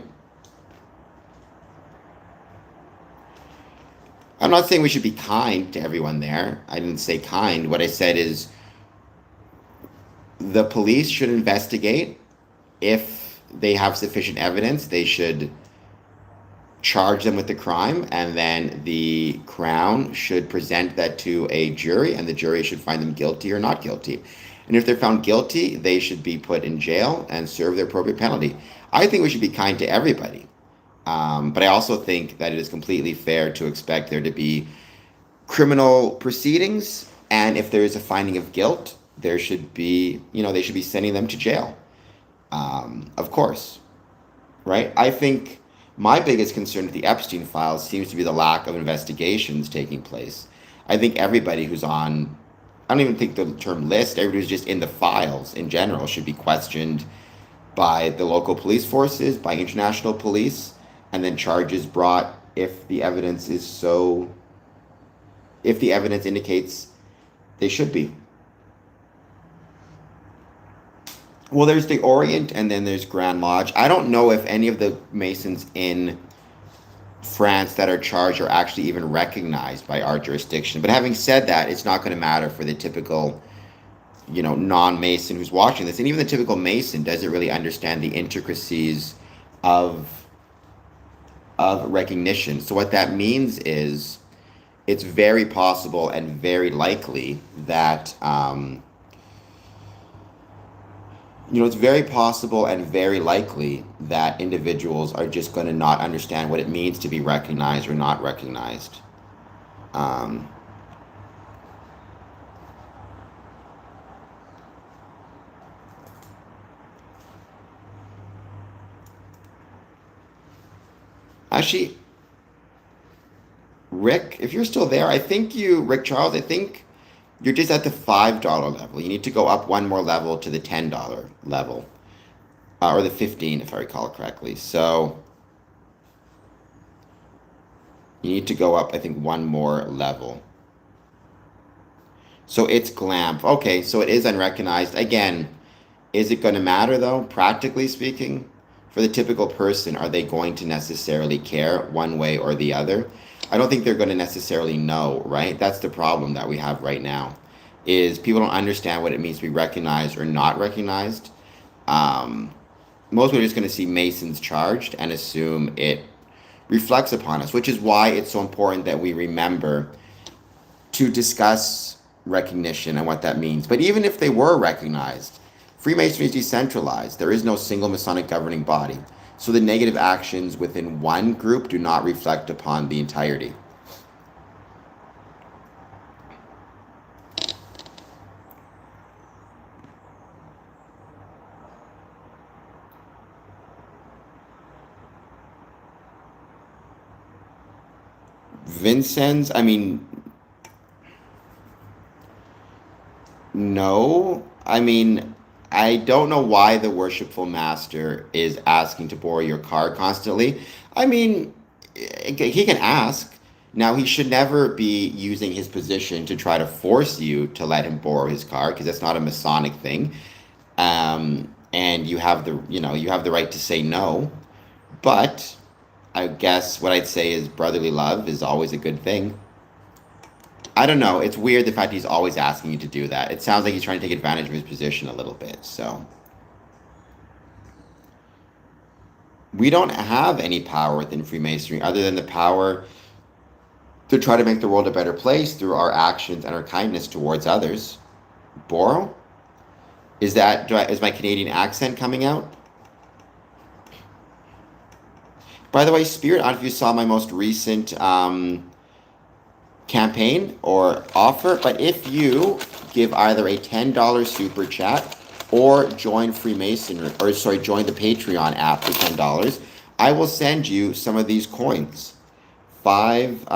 [SPEAKER 1] I'm not saying we should be kind to everyone there. I didn't say kind. What I said is the police should investigate. If they have sufficient evidence, they should charge them with the crime, and then the Crown should present that to a jury, and the jury should find them guilty or not guilty. And if they're found guilty, they should be put in jail and serve their appropriate penalty. I think we should be kind to everybody. But I also think that it is completely fair to expect there to be criminal proceedings, and if there is a finding of guilt, there should be, they should be sending them to jail. Of course, right? I think my biggest concern with the Epstein files seems to be the lack of investigations taking place. I think everybody who's on, I don't even think the term list, everybody who's just in the files in general should be questioned by the local police forces, by international police, and then charges brought if the evidence indicates they should be. Well, there's the Orient, and then there's Grand Lodge. I don't know if any of the Masons in France that are charged are actually even recognized by our jurisdiction. But having said that, it's not going to matter for the typical, non-Mason who's watching this. And even the typical Mason doesn't really understand the intricacies of recognition. So what that means is it's very possible and very likely that it's very possible and very likely that individuals are just going to not understand what it means to be recognized or not recognized. Actually, Rick, if you're still there, Rick Charles, I think you're just at the $5 level. You need to go up one more level to the $10 level, or the 15, if I recall correctly. So you need to go up, I think, one more level. So it's glamp. Okay, so it is unrecognized. Again, is it going to matter, though, practically speaking? For the typical person, are they going to necessarily care one way or the other? I don't think they're going to necessarily know, right? That's the problem that we have right now, is people don't understand what it means to be recognized or not recognized. Most people are just going to see Masons charged and assume it reflects upon us, which is why it's so important that we remember to discuss recognition and what that means. But even if they were recognized, Freemasonry is decentralized. There is no single Masonic governing body. So the negative actions within one group do not reflect upon the entirety. Vincennes, I mean, no. I mean, I don't know why the Worshipful Master is asking to borrow your car constantly. I mean, he can ask. Now, he should never be using his position to try to force you to let him borrow his car, because that's not a Masonic thing. And you have the right to say no. But I guess what I'd say is brotherly love is always a good thing. I don't know. It's weird the fact he's always asking you to do that. It sounds like he's trying to take advantage of his position a little bit. So we don't have any power within Freemasonry other than the power to try to make the world a better place through our actions and our kindness towards others. Borrow? Is my Canadian accent coming out? By the way, Spirit, I don't know if you saw my most recent campaign or offer, but if you give either a $10 super chat or join Freemasonry, or sorry, join the Patreon app for $10, I will send you some of these coins. 5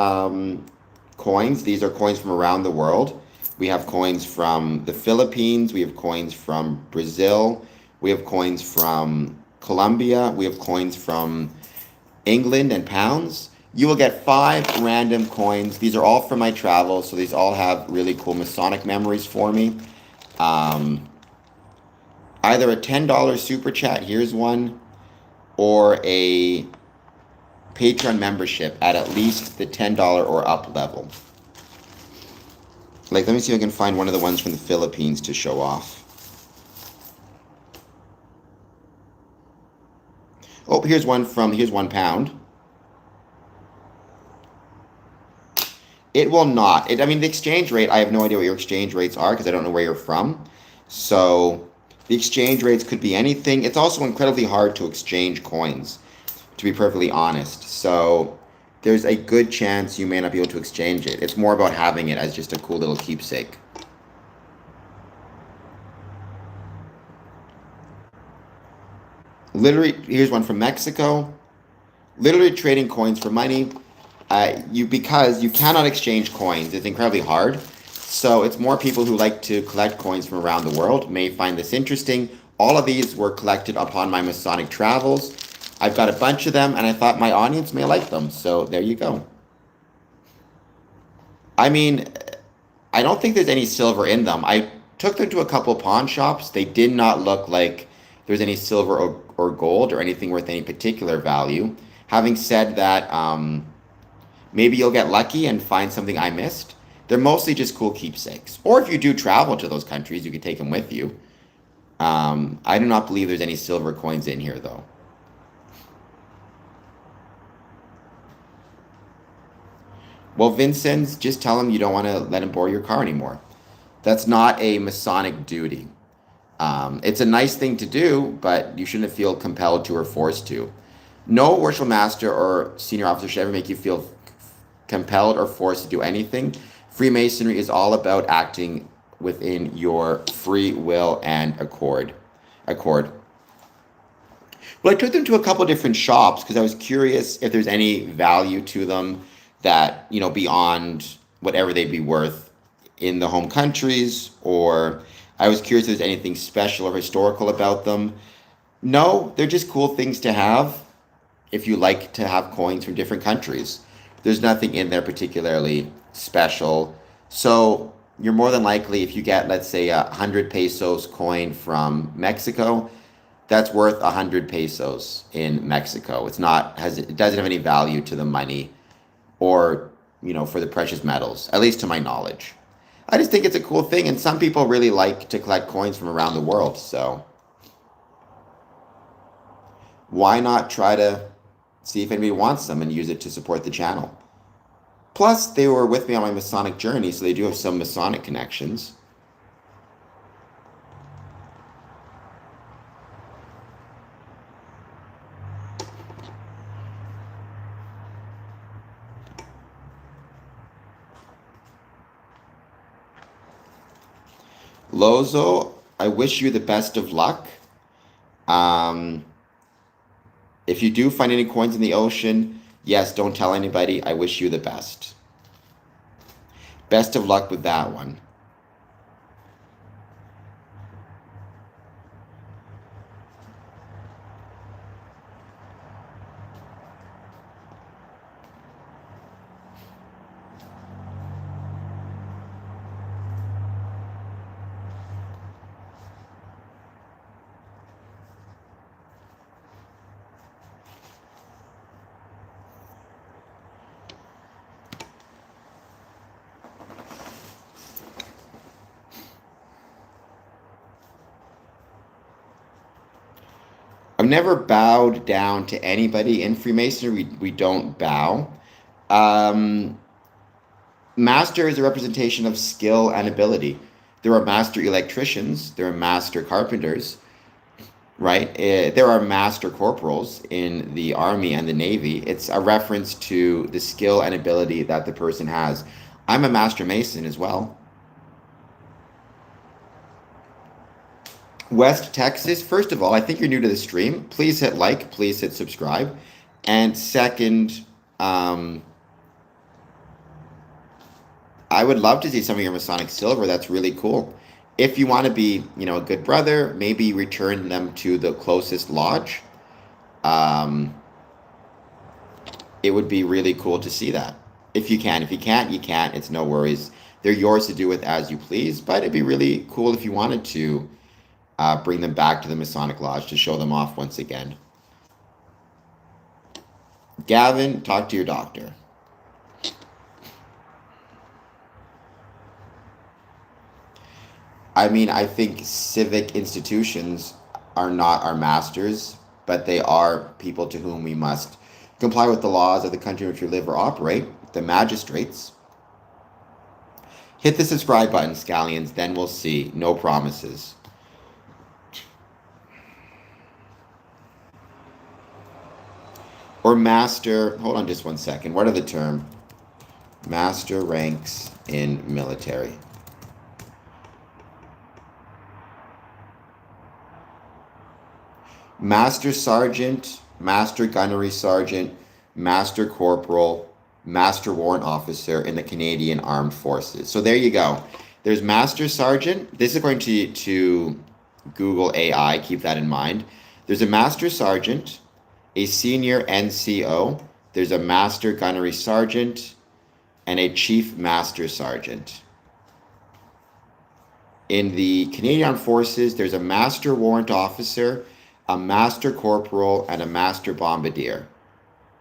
[SPEAKER 1] coins. These are coins from around the world. We have coins from the Philippines. We have coins from Brazil. We have coins from Colombia. We have coins from England and pounds. You will get 5 random coins. These are all from my travels, so these all have really cool Masonic memories for me. Either a $10 super chat, here's one, or a Patreon membership at least the $10 or up level. Like, let me see if I can find one of the ones from the Philippines to show off. Oh, here's £1. It will not. I mean, the exchange rate, I have no idea what your exchange rates are because I don't know where you're from. So the exchange rates could be anything. It's also incredibly hard to exchange coins, to be perfectly honest. So there's a good chance you may not be able to exchange it. It's more about having it as just a cool little keepsake. Literally, here's one from Mexico. Literally trading coins for money. Because you cannot exchange coins, it's incredibly hard. So it's more people who like to collect coins from around the world may find this interesting. All of these were collected upon my Masonic travels. I've got a bunch of them, and I thought my audience may like them. So there you go. I mean, I don't think there's any silver in them. I took them to a couple pawn shops. They did not look like there's any silver or gold or anything worth any particular value. Having said that, maybe you'll get lucky and find something I missed. They're mostly just cool keepsakes. Or if you do travel to those countries, you could take them with you. I do not believe there's any silver coins in here, though. Well, Vincent's, just tell him you don't want to let him borrow your car anymore. That's not a Masonic duty. It's a nice thing to do, but you shouldn't feel compelled to or forced to. No worshipful master or senior officer should ever make you feel compelled or forced to do anything. Freemasonry is all about acting within your free will and accord. Well, I took them to a couple different shops because I was curious if there's any value to them that, beyond whatever they'd be worth in the home countries, or I was curious if there's anything special or historical about them. No, they're just cool things to have if you like to have coins from different countries. There's nothing in there particularly special. So you're more than likely, if you get, let's say, 100 pesos coin from Mexico, that's worth 100 pesos in Mexico. It doesn't have any value to the money or, for the precious metals, at least to my knowledge. I just think it's a cool thing, and some people really like to collect coins from around the world, so. Why not try to see if anybody wants them and use it to support the channel? Plus, they were with me on my Masonic journey, so they do have some Masonic connections. Lozo, I wish you the best of luck. If you do find any coins in the ocean, yes, don't tell anybody. I wish you the best. Best of luck with that one. I've never bowed down to anybody in Freemasonry. We don't bow. Master is a representation of skill and ability. There are master electricians, there are master carpenters, right? There are master corporals in the Army and the Navy. It's a reference to the skill and ability that the person has. I'm a master mason as well. West Texas, first of all, I think you're new to the stream. Please hit like, please hit subscribe. And second, I would love to see some of your Masonic silver. That's really cool. If you want to be, a good brother, maybe return them to the closest lodge. It would be really cool to see that. If you can. If you can't, you can't. It's no worries. They're yours to do with as you please. But it'd be really cool if you wanted to bring them back to the Masonic Lodge to show them off once again. Gavin, talk to your doctor. I mean, I think civic institutions are not our masters, but they are people to whom we must comply with the laws of the country in which we live or operate, the magistrates. Hit the subscribe button, Scallions, then we'll see. No promises. Or master, hold on just one second. What are the term? Master ranks in military. Master sergeant, master gunnery sergeant, master corporal, master warrant officer in the Canadian Armed Forces. So there you go. There's master sergeant. This is going to Google AI. Keep that in mind. There's a master sergeant, a senior NCO, there's a master gunnery sergeant, and a chief master sergeant. In the Canadian Armed Forces, there's a master warrant officer, a master corporal, and a master bombardier.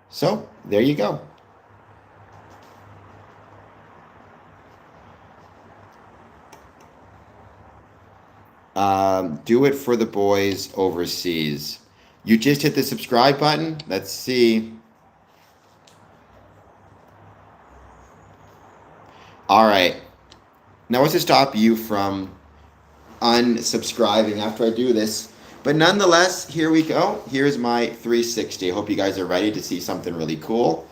[SPEAKER 1] So, there you go. Do it for the boys overseas. You just hit the subscribe button. Let's see. All right. Now, what's to stop you from unsubscribing after I do this? But nonetheless, here we go. Here's my 360. I hope you guys are ready to see something really cool.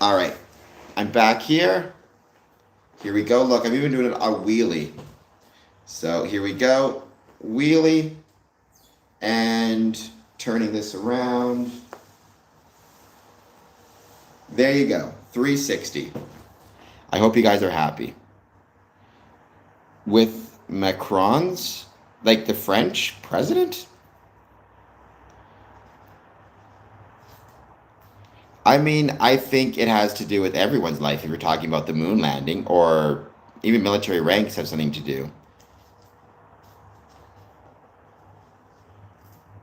[SPEAKER 1] All right. I'm back here. Here we go. Look, I'm even doing a wheelie. So here we go. Wheelie. And turning this around. There you go. 360. I hope you guys are happy. With Macron's, like the French president? I mean, I think it has to do with everyone's life if you're talking about the moon landing, or even military ranks have something to do.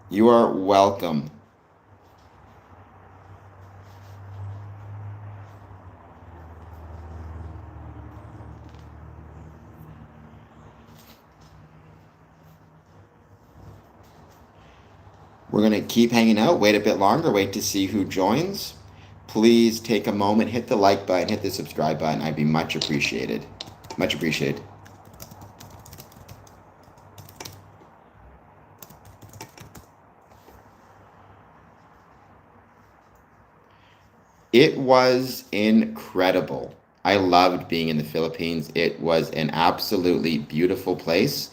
[SPEAKER 1] You are welcome. We're going to keep hanging out, wait a bit longer, wait to see who joins. Please take a moment, hit the like button, hit the subscribe button. I'd be much appreciated. Much appreciated. It was incredible. I loved being in the Philippines. It was an absolutely beautiful place.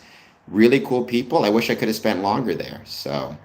[SPEAKER 1] Really cool people. I wish I could have spent longer there. So,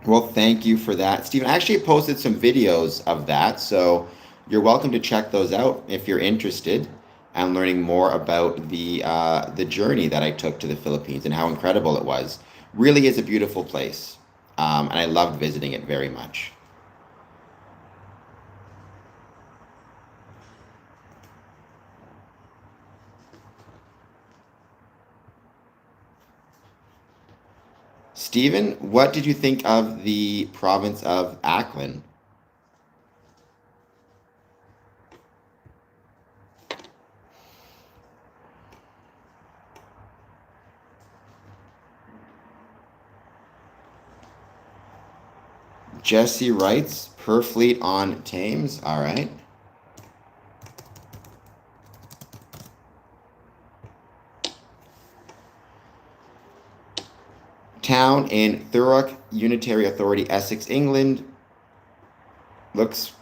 [SPEAKER 1] well, thank you for that. Stephen, I actually posted some videos of that, so you're welcome to check those out if you're interested and learning more about the journey that I took to the Philippines and how incredible it was. Really is a beautiful place, and I loved visiting it very much. Stephen, what did you think of the province of Aklan? Jesse writes, per fleet on Thames. All right. Town in Thurrock, Unitary Authority, Essex, England. Looks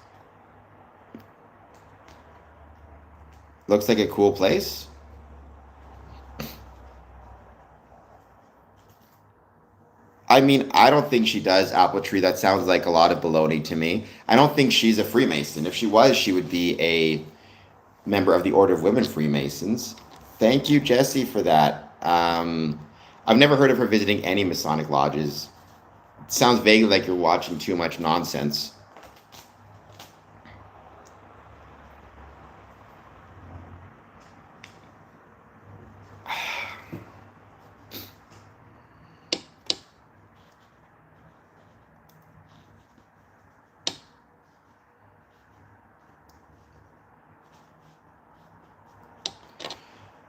[SPEAKER 1] like a cool place. I mean, I don't think she does, Apple Tree. That sounds like a lot of baloney to me. I don't think she's a Freemason. If she was, she would be a member of the Order of Women Freemasons. Thank you, Jesse, for that. I've never heard of her visiting any Masonic lodges. It sounds vaguely like you're watching too much nonsense.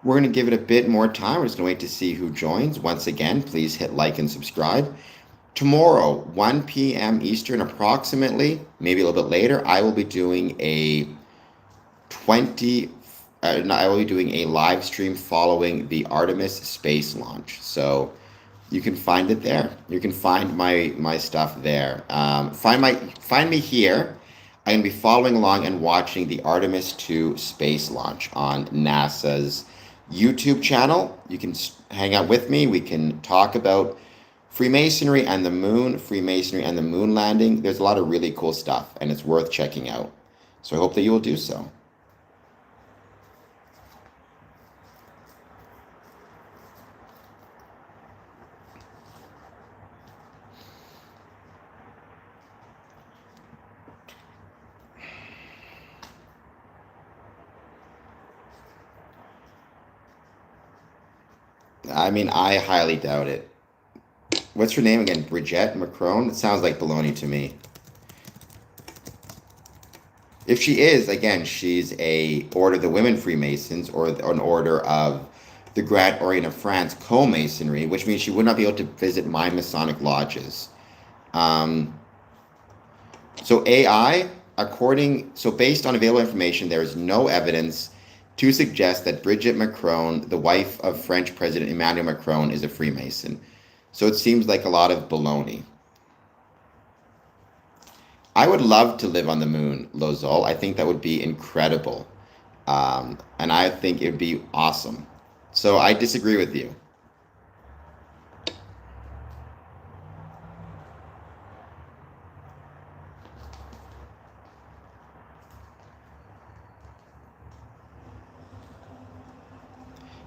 [SPEAKER 1] We're going to give it a bit more time. We're just going to wait to see who joins. Once again, please hit like and subscribe. Tomorrow, 1 p.m. Eastern approximately, maybe a little bit later, I will be doing a live stream following the Artemis space launch. So you can find it there. You can find my stuff there. Find me here. I'm going to be following along and watching the Artemis 2 space launch on NASA's YouTube channel. You can hang out with me. We can talk about Freemasonry and the moon, Freemasonry and the moon landing. There's a lot of really cool stuff, and it's worth checking out. So I hope that you will do so. I mean, I highly doubt it. What's her name again? Bridget Macron? It sounds like baloney to me. If she is, again, she's a Order of the Women Freemasons or an Order of the Grand Orient of France Co-Masonry, which means she would not be able to visit my Masonic lodges. Um, so based on available information, there is no evidence to suggest that Brigitte Macron, the wife of French President Emmanuel Macron, is a Freemason. So it seems like a lot of baloney. I would love to live on the moon, Lozol. I think that would be incredible. And I think it would be awesome. So I disagree with you.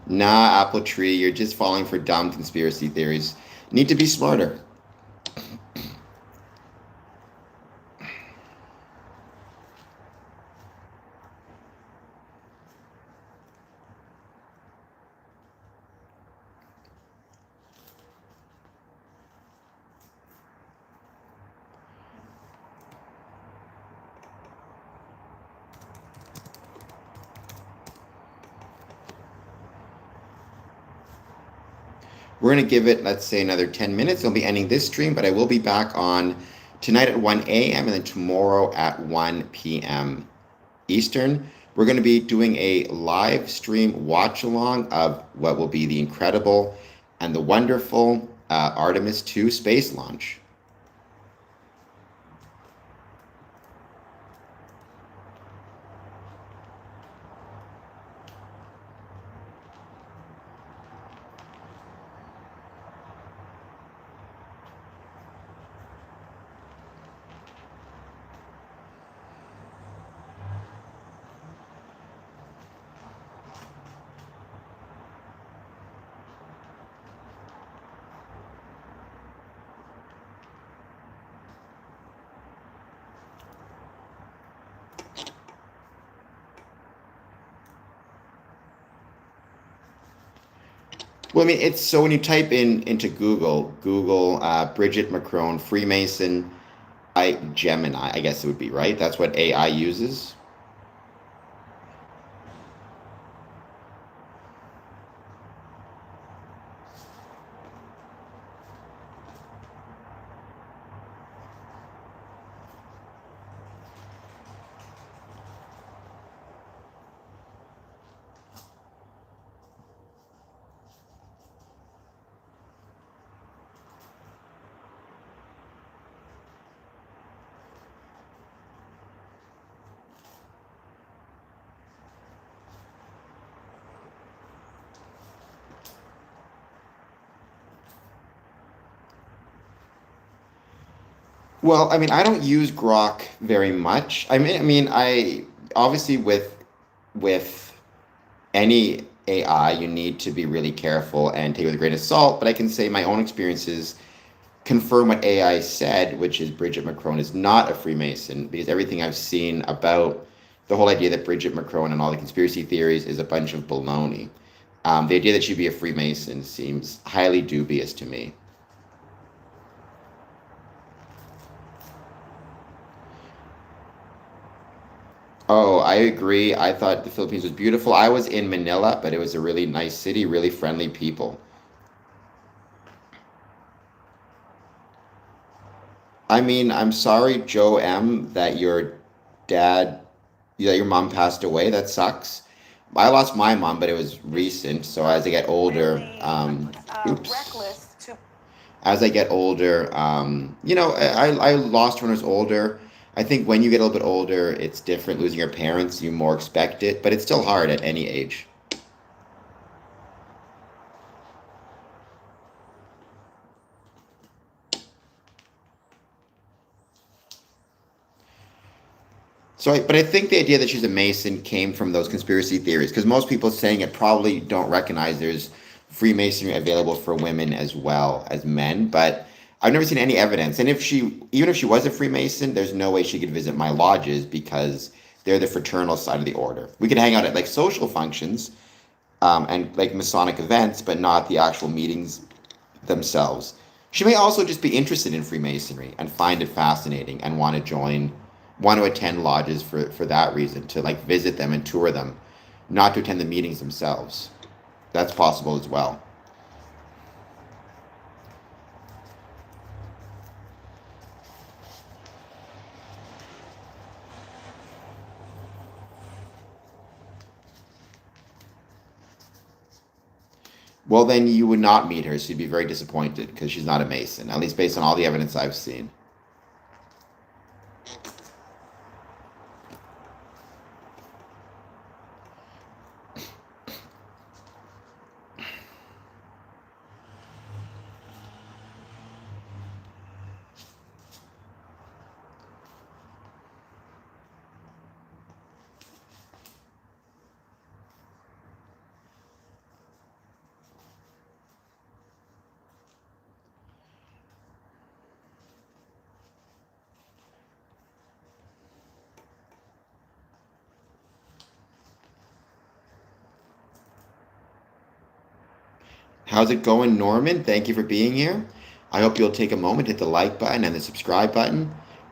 [SPEAKER 1] Nah, Apple Tree, you're just falling for dumb conspiracy theories. Need to be smarter. We're going to give it, let's say, another 10 minutes. I'll be ending this stream, but I will be back on tonight at 1 a.m. and then tomorrow at 1 p.m. Eastern. We're going to be doing a live stream watch along of what will be the incredible and the wonderful Artemis 2 space launch. Well, I mean, it's so when you type into Google, Bridget Macron, Freemason, Gemini, I guess it would be, right? That's what AI uses. Well, I mean, I don't use Grok very much. I obviously with any AI, you need to be really careful and take it with a grain of salt. But I can say my own experiences confirm what AI said, which is Bridget Macron is not a Freemason, because everything I've seen about the whole idea that Bridget Macron and all the conspiracy theories is a bunch of baloney. The idea that she'd be a Freemason seems highly dubious to me. Oh, I agree. I thought the Philippines was beautiful. I was in Manila, but it was a really nice city, really friendly people. I mean, I'm sorry, Joe M, that dad, that your mom passed away. That sucks. I lost my mom, but it was recent. So as I get older, oops. As I get older, I lost her when I was older. I think when you get a little bit older, it's different. Losing your parents, you more expect it, but it's still hard at any age. But I think the idea that she's a Mason came from those conspiracy theories, because most people saying it probably don't recognize there's Freemasonry available for women as well as men. But I've never seen any evidence. And even if she was a Freemason, there's no way she could visit my lodges because they're the fraternal side of the order. We could hang out at like social functions, and like Masonic events, but not the actual meetings themselves. She may also just be interested in Freemasonry and find it fascinating and want to attend lodges for that reason, to like visit them and tour them, not to attend the meetings themselves. That's possible as well. Well, then you would not meet her, so you'd be very disappointed because she's not a Mason, at least based on all the evidence I've seen. How's it going, Norman? Thank you for being here. I hope you'll take a moment, hit the like button and the subscribe button.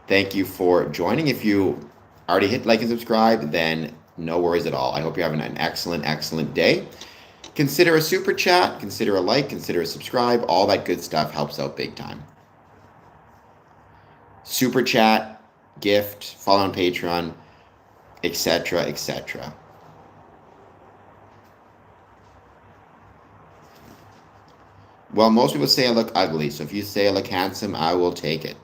[SPEAKER 1] Thank you for joining. If you already hit like and subscribe, then no worries at all. I hope you're having an excellent, excellent day. Consider a super chat, consider a like, consider a subscribe. All that good stuff helps out big time. Super chat, gift, follow on Patreon, etc., etc. Well, most people say I look ugly, so if you say I look handsome, I will take it.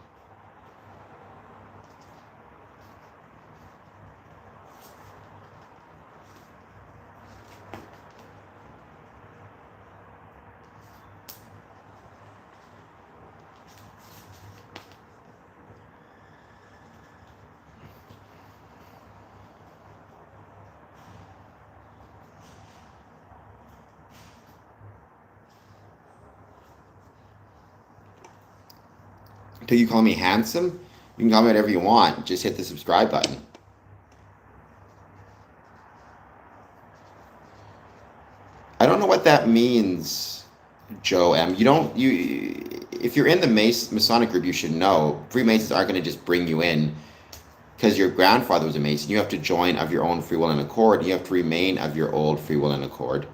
[SPEAKER 1] Until you call me handsome, you can call me whatever you want. Just hit the subscribe button. I don't know what that means, Joe M. If you're in the Masonic group, you should know. Freemasons aren't going to just bring you in because your grandfather was a Mason. You have to join of your own free will and accord. You have to remain of your old free will and accord.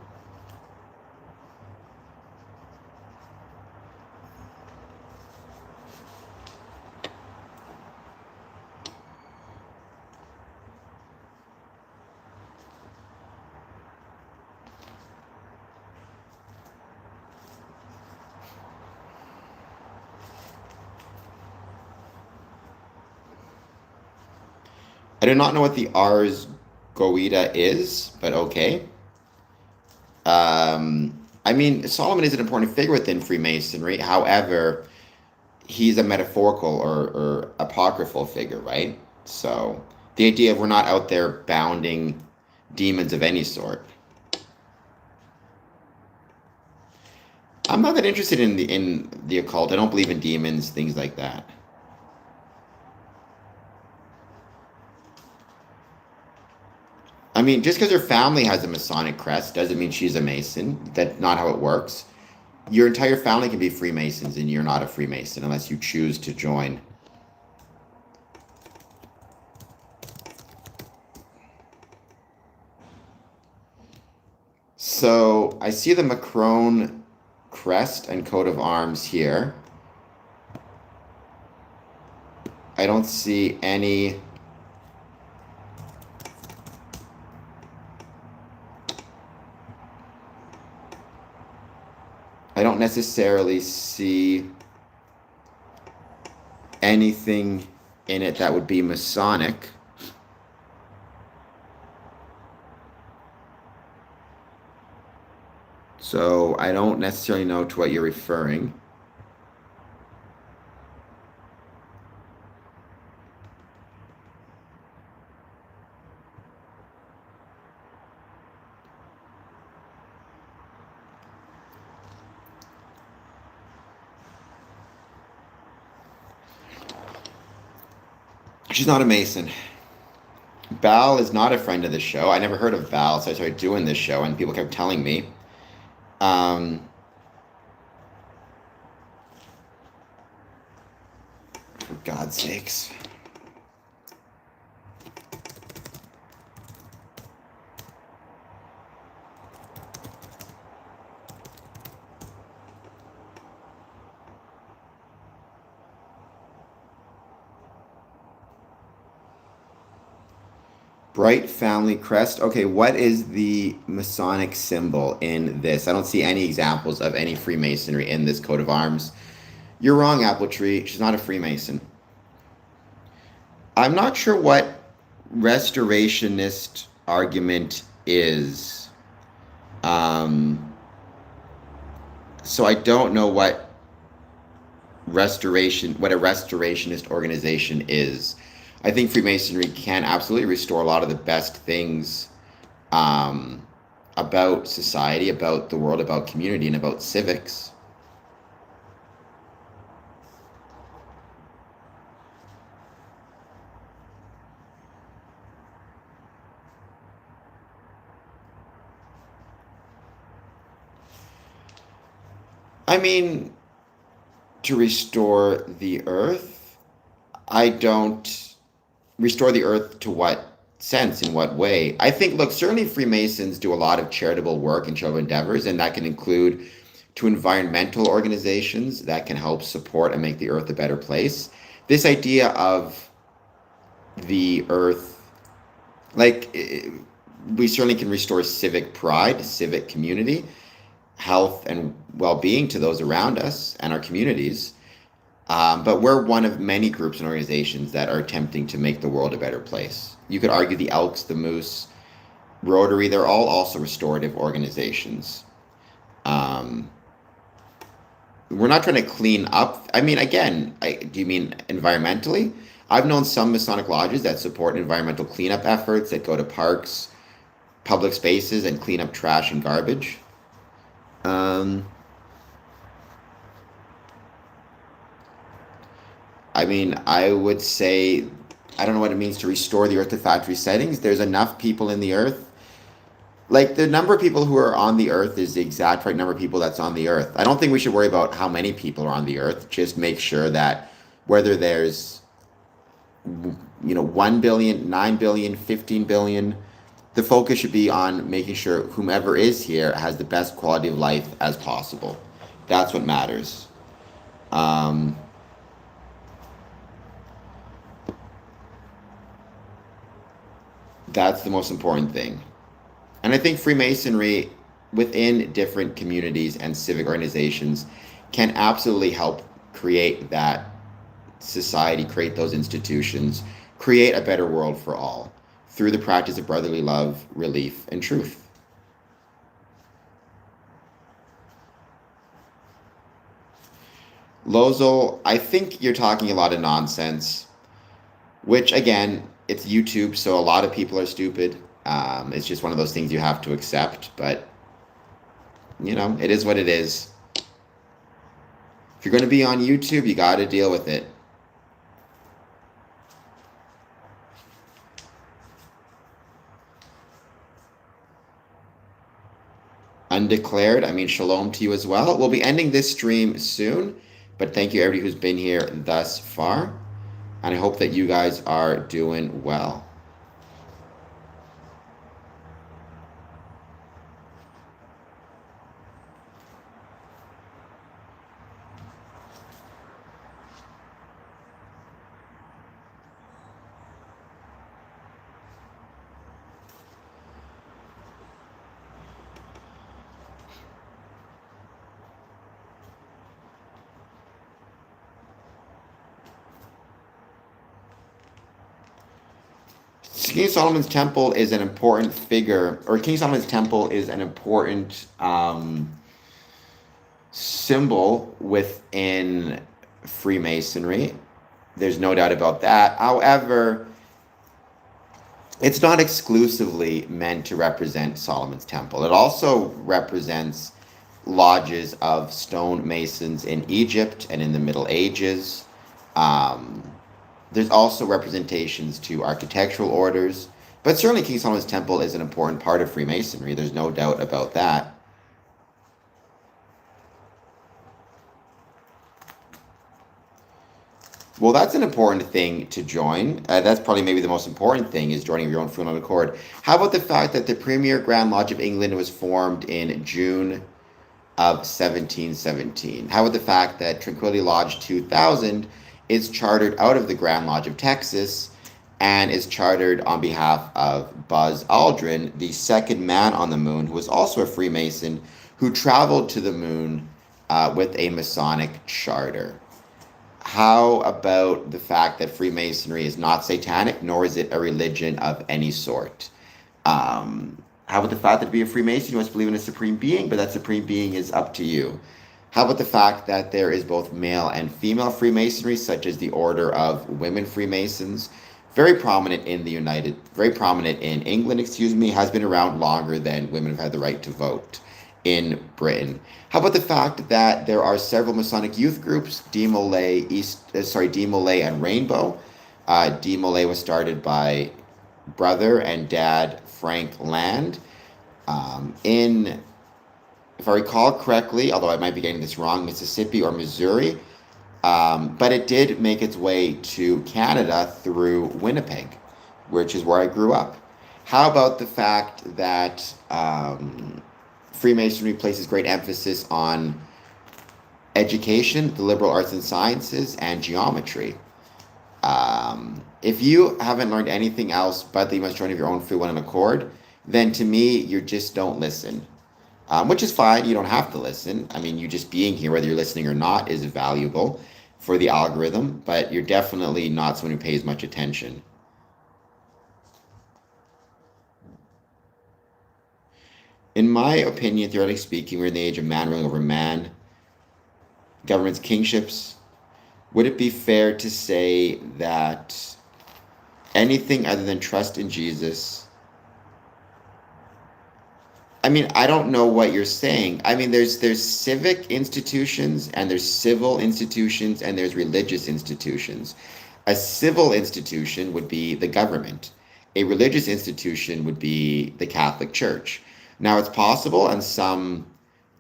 [SPEAKER 1] I do not know what the Ars Goetia is, but okay. I mean, Solomon is an important figure within Freemasonry. However, he's a metaphorical or apocryphal figure, right? So the idea of we're not out there bounding demons of any sort. I'm not that interested in the occult. I don't believe in demons, things like that. I mean, just because her family has a Masonic crest doesn't mean she's a Mason. That's not how it works. Your entire family can be Freemasons, and you're not a Freemason unless you choose to join. So I see the Macron crest and coat of arms here. I don't see any... I don't necessarily see anything in it that would be Masonic. So I don't necessarily know to what you're referring. She's not a Mason. Val is not a friend of the show. I never heard of Val, so I started doing this show, and people kept telling me. For God's sakes. Bright family crest. Okay, what is the Masonic symbol in this? I don't see any examples of any Freemasonry in this coat of arms. You're wrong, Apple Tree. She's not a Freemason. I'm not sure what restorationist argument is. So I don't know what a restorationist organization is. I think Freemasonry can absolutely restore a lot of the best things about society, about the world, about community, and about civics. I mean, to restore the earth, I don't... Restore the earth to what sense. In what way? I think, look, certainly Freemasons do a lot of charitable work and charitable endeavors, and that can include to environmental organizations that can help support and make the earth a better place. This idea of the earth, like, we certainly can restore civic pride, civic community, health, and well-being to those around us and our communities. But we're one of many groups and organizations that are attempting to make the world a better place. You could argue the Elks, the Moose, Rotary, they're all also restorative organizations. We're not trying to clean up. I mean, again, do you mean environmentally? I've known some Masonic lodges that support environmental cleanup efforts that go to parks, public spaces, and clean up trash and garbage. I mean, I would say, I don't know what it means to restore the earth to factory settings. There's enough people in the earth. Like, the number of people who are on the earth is the exact right number of people that's on the earth. I don't think we should worry about how many people are on the earth. Just make sure that whether there's, 1 billion, 9 billion, 15 billion, the focus should be on making sure whomever is here has the best quality of life as possible. That's what matters. That's the most important thing. And I think Freemasonry within different communities and civic organizations can absolutely help create that society, create those institutions, create a better world for all through the practice of brotherly love, relief, and truth. Lozel, I think you're talking a lot of nonsense, which, again, it's YouTube, so a lot of people are stupid. It's just one of those things you have to accept, but, it is what it is. If you're going to be on YouTube, you got to deal with it. Undeclared, I mean, shalom to you as well. We'll be ending this stream soon, but thank you everybody who's been here thus far, and I hope that you guys are doing well. King Solomon's Temple is an important figure, or King Solomon's Temple is an important symbol within Freemasonry. There's no doubt about that. However, it's not exclusively meant to represent Solomon's Temple. It also represents lodges of stonemasons in Egypt and in the Middle Ages. There's also representations to architectural orders, but certainly King Solomon's Temple is an important part of Freemasonry. There's no doubt about that. Well, that's an important thing to join. That's probably maybe the most important thing, is joining your own free will accord. How about the fact that the Premier Grand Lodge of England was formed in June of 1717? How about the fact that Tranquility Lodge 2000 is chartered out of the Grand Lodge of Texas and is chartered on behalf of Buzz Aldrin, the second man on the moon, who was also a Freemason, who traveled to the moon with a Masonic charter? How about the fact that Freemasonry is not satanic, nor is it a religion of any sort? How about the fact that to be a Freemason, you must believe in a supreme being, but that supreme being is up to you? How about the fact that there is both male and female Freemasonry, such as the Order of Women Freemasons, very prominent in England, has been around longer than women have had the right to vote in Britain. How about the fact that there are several Masonic youth groups, D Molay and Rainbow. D Molay was started by brother and dad Frank Land in, if I recall correctly, although I might be getting this wrong, Mississippi or Missouri, but it did make its way to Canada through Winnipeg. which is where I grew up. How about the fact that Freemasonry places great emphasis on education, the liberal arts and sciences, and geometry? If you haven't learned anything else but that you must join of your own free will and accord, then to me, you just don't listen. Which is fine. You don't have to listen. I mean, you just being here, whether you're listening or not, is valuable for the algorithm, but you're definitely not someone who pays much attention. In my opinion, theoretically speaking, we're in the age of man ruling over man, government's kingships. Would it be fair to say that anything other than trust in Jesus? I mean, I don't know what you're saying. I mean, there's civic institutions and there's civil institutions and there's religious institutions. A civil institution would be the government. A religious institution would be the Catholic Church. Now, it's possible, and some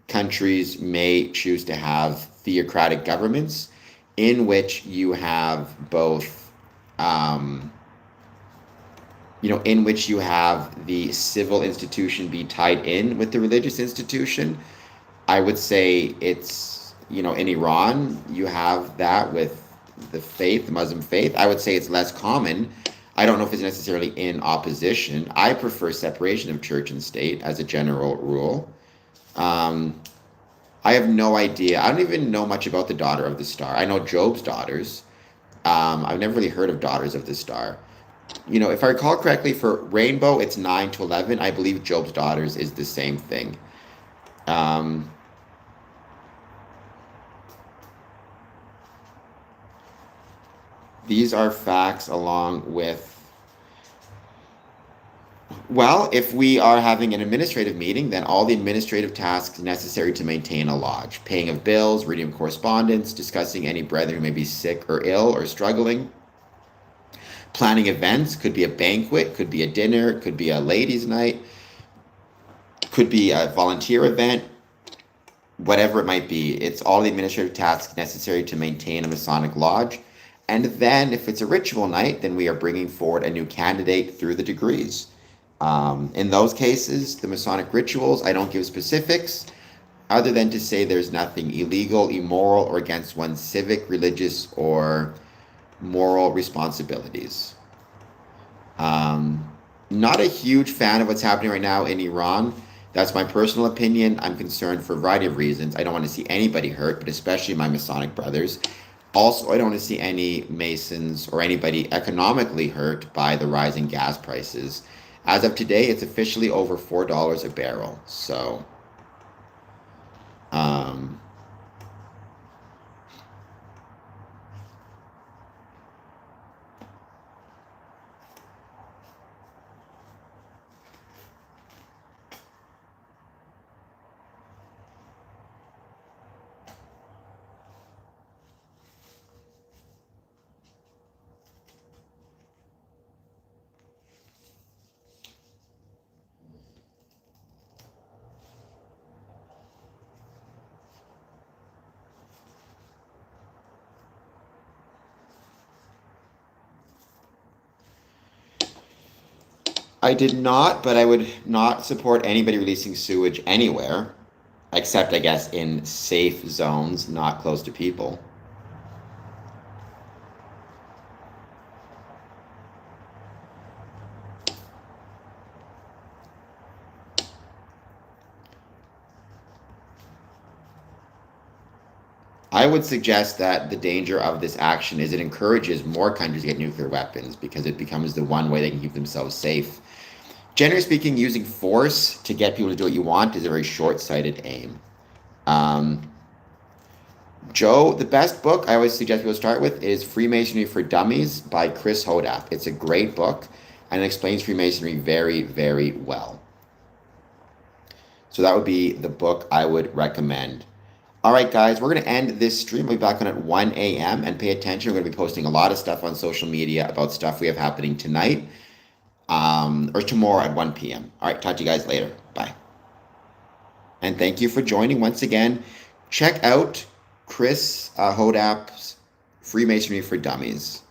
[SPEAKER 1] countries may choose to have theocratic governments in which you have both, in which you have the civil institution be tied in with the religious institution. I would say it's, in Iran, you have that with the faith, the Muslim faith. I would say it's less common. I don't know if it's necessarily in opposition. I prefer separation of church and state as a general rule. I have no idea. I don't even know much about the Daughter of the Star. I know Job's daughters. I've never really heard of Daughters of the Star. If I recall correctly, for Rainbow, it's 9 to 11. I believe Job's daughters is the same thing. These are facts along with, well, if we are having an administrative meeting, then all the administrative tasks necessary to maintain a lodge, paying of bills, reading of correspondence, discussing any brethren who may be sick or ill or struggling, planning events, could be a banquet, could be a dinner, could be a ladies' night, could be a volunteer event, whatever it might be. It's all the administrative tasks necessary to maintain a Masonic lodge. And then if it's a ritual night, then we are bringing forward a new candidate through the degrees. In those cases, the Masonic rituals, I don't give specifics, other than to say there's nothing illegal, immoral, or against one's civic, religious, or moral responsibilities. Not a huge fan of what's happening right now in Iran. That's my personal opinion. I'm concerned for a variety of reasons. I don't want to see anybody hurt, but especially my Masonic brothers. Also, I don't want to see any Masons or anybody economically hurt by the rising gas prices. As of today, it's officially over $4 a barrel. So, I did not, but I would not support anybody releasing sewage anywhere, except, I guess, in safe zones, not close to people. I would suggest that the danger of this action is it encourages more countries to get nuclear weapons because it becomes the one way they can keep themselves safe. Generally speaking, using force to get people to do what you want is a very short-sighted aim. Joe, the best book I always suggest people start with is Freemasonry for Dummies by Chris Hodap. It's a great book and it explains Freemasonry very, very well. So that would be the book I would recommend. All right, guys, we're going to end this stream. We'll be back on at 1 a.m. and pay attention. We're going to be posting a lot of stuff on social media about stuff we have happening tonight or tomorrow at 1 p.m. All right, talk to you guys later. Bye. And thank you for joining once again. Check out Chris Hodap's Freemasonry for Dummies.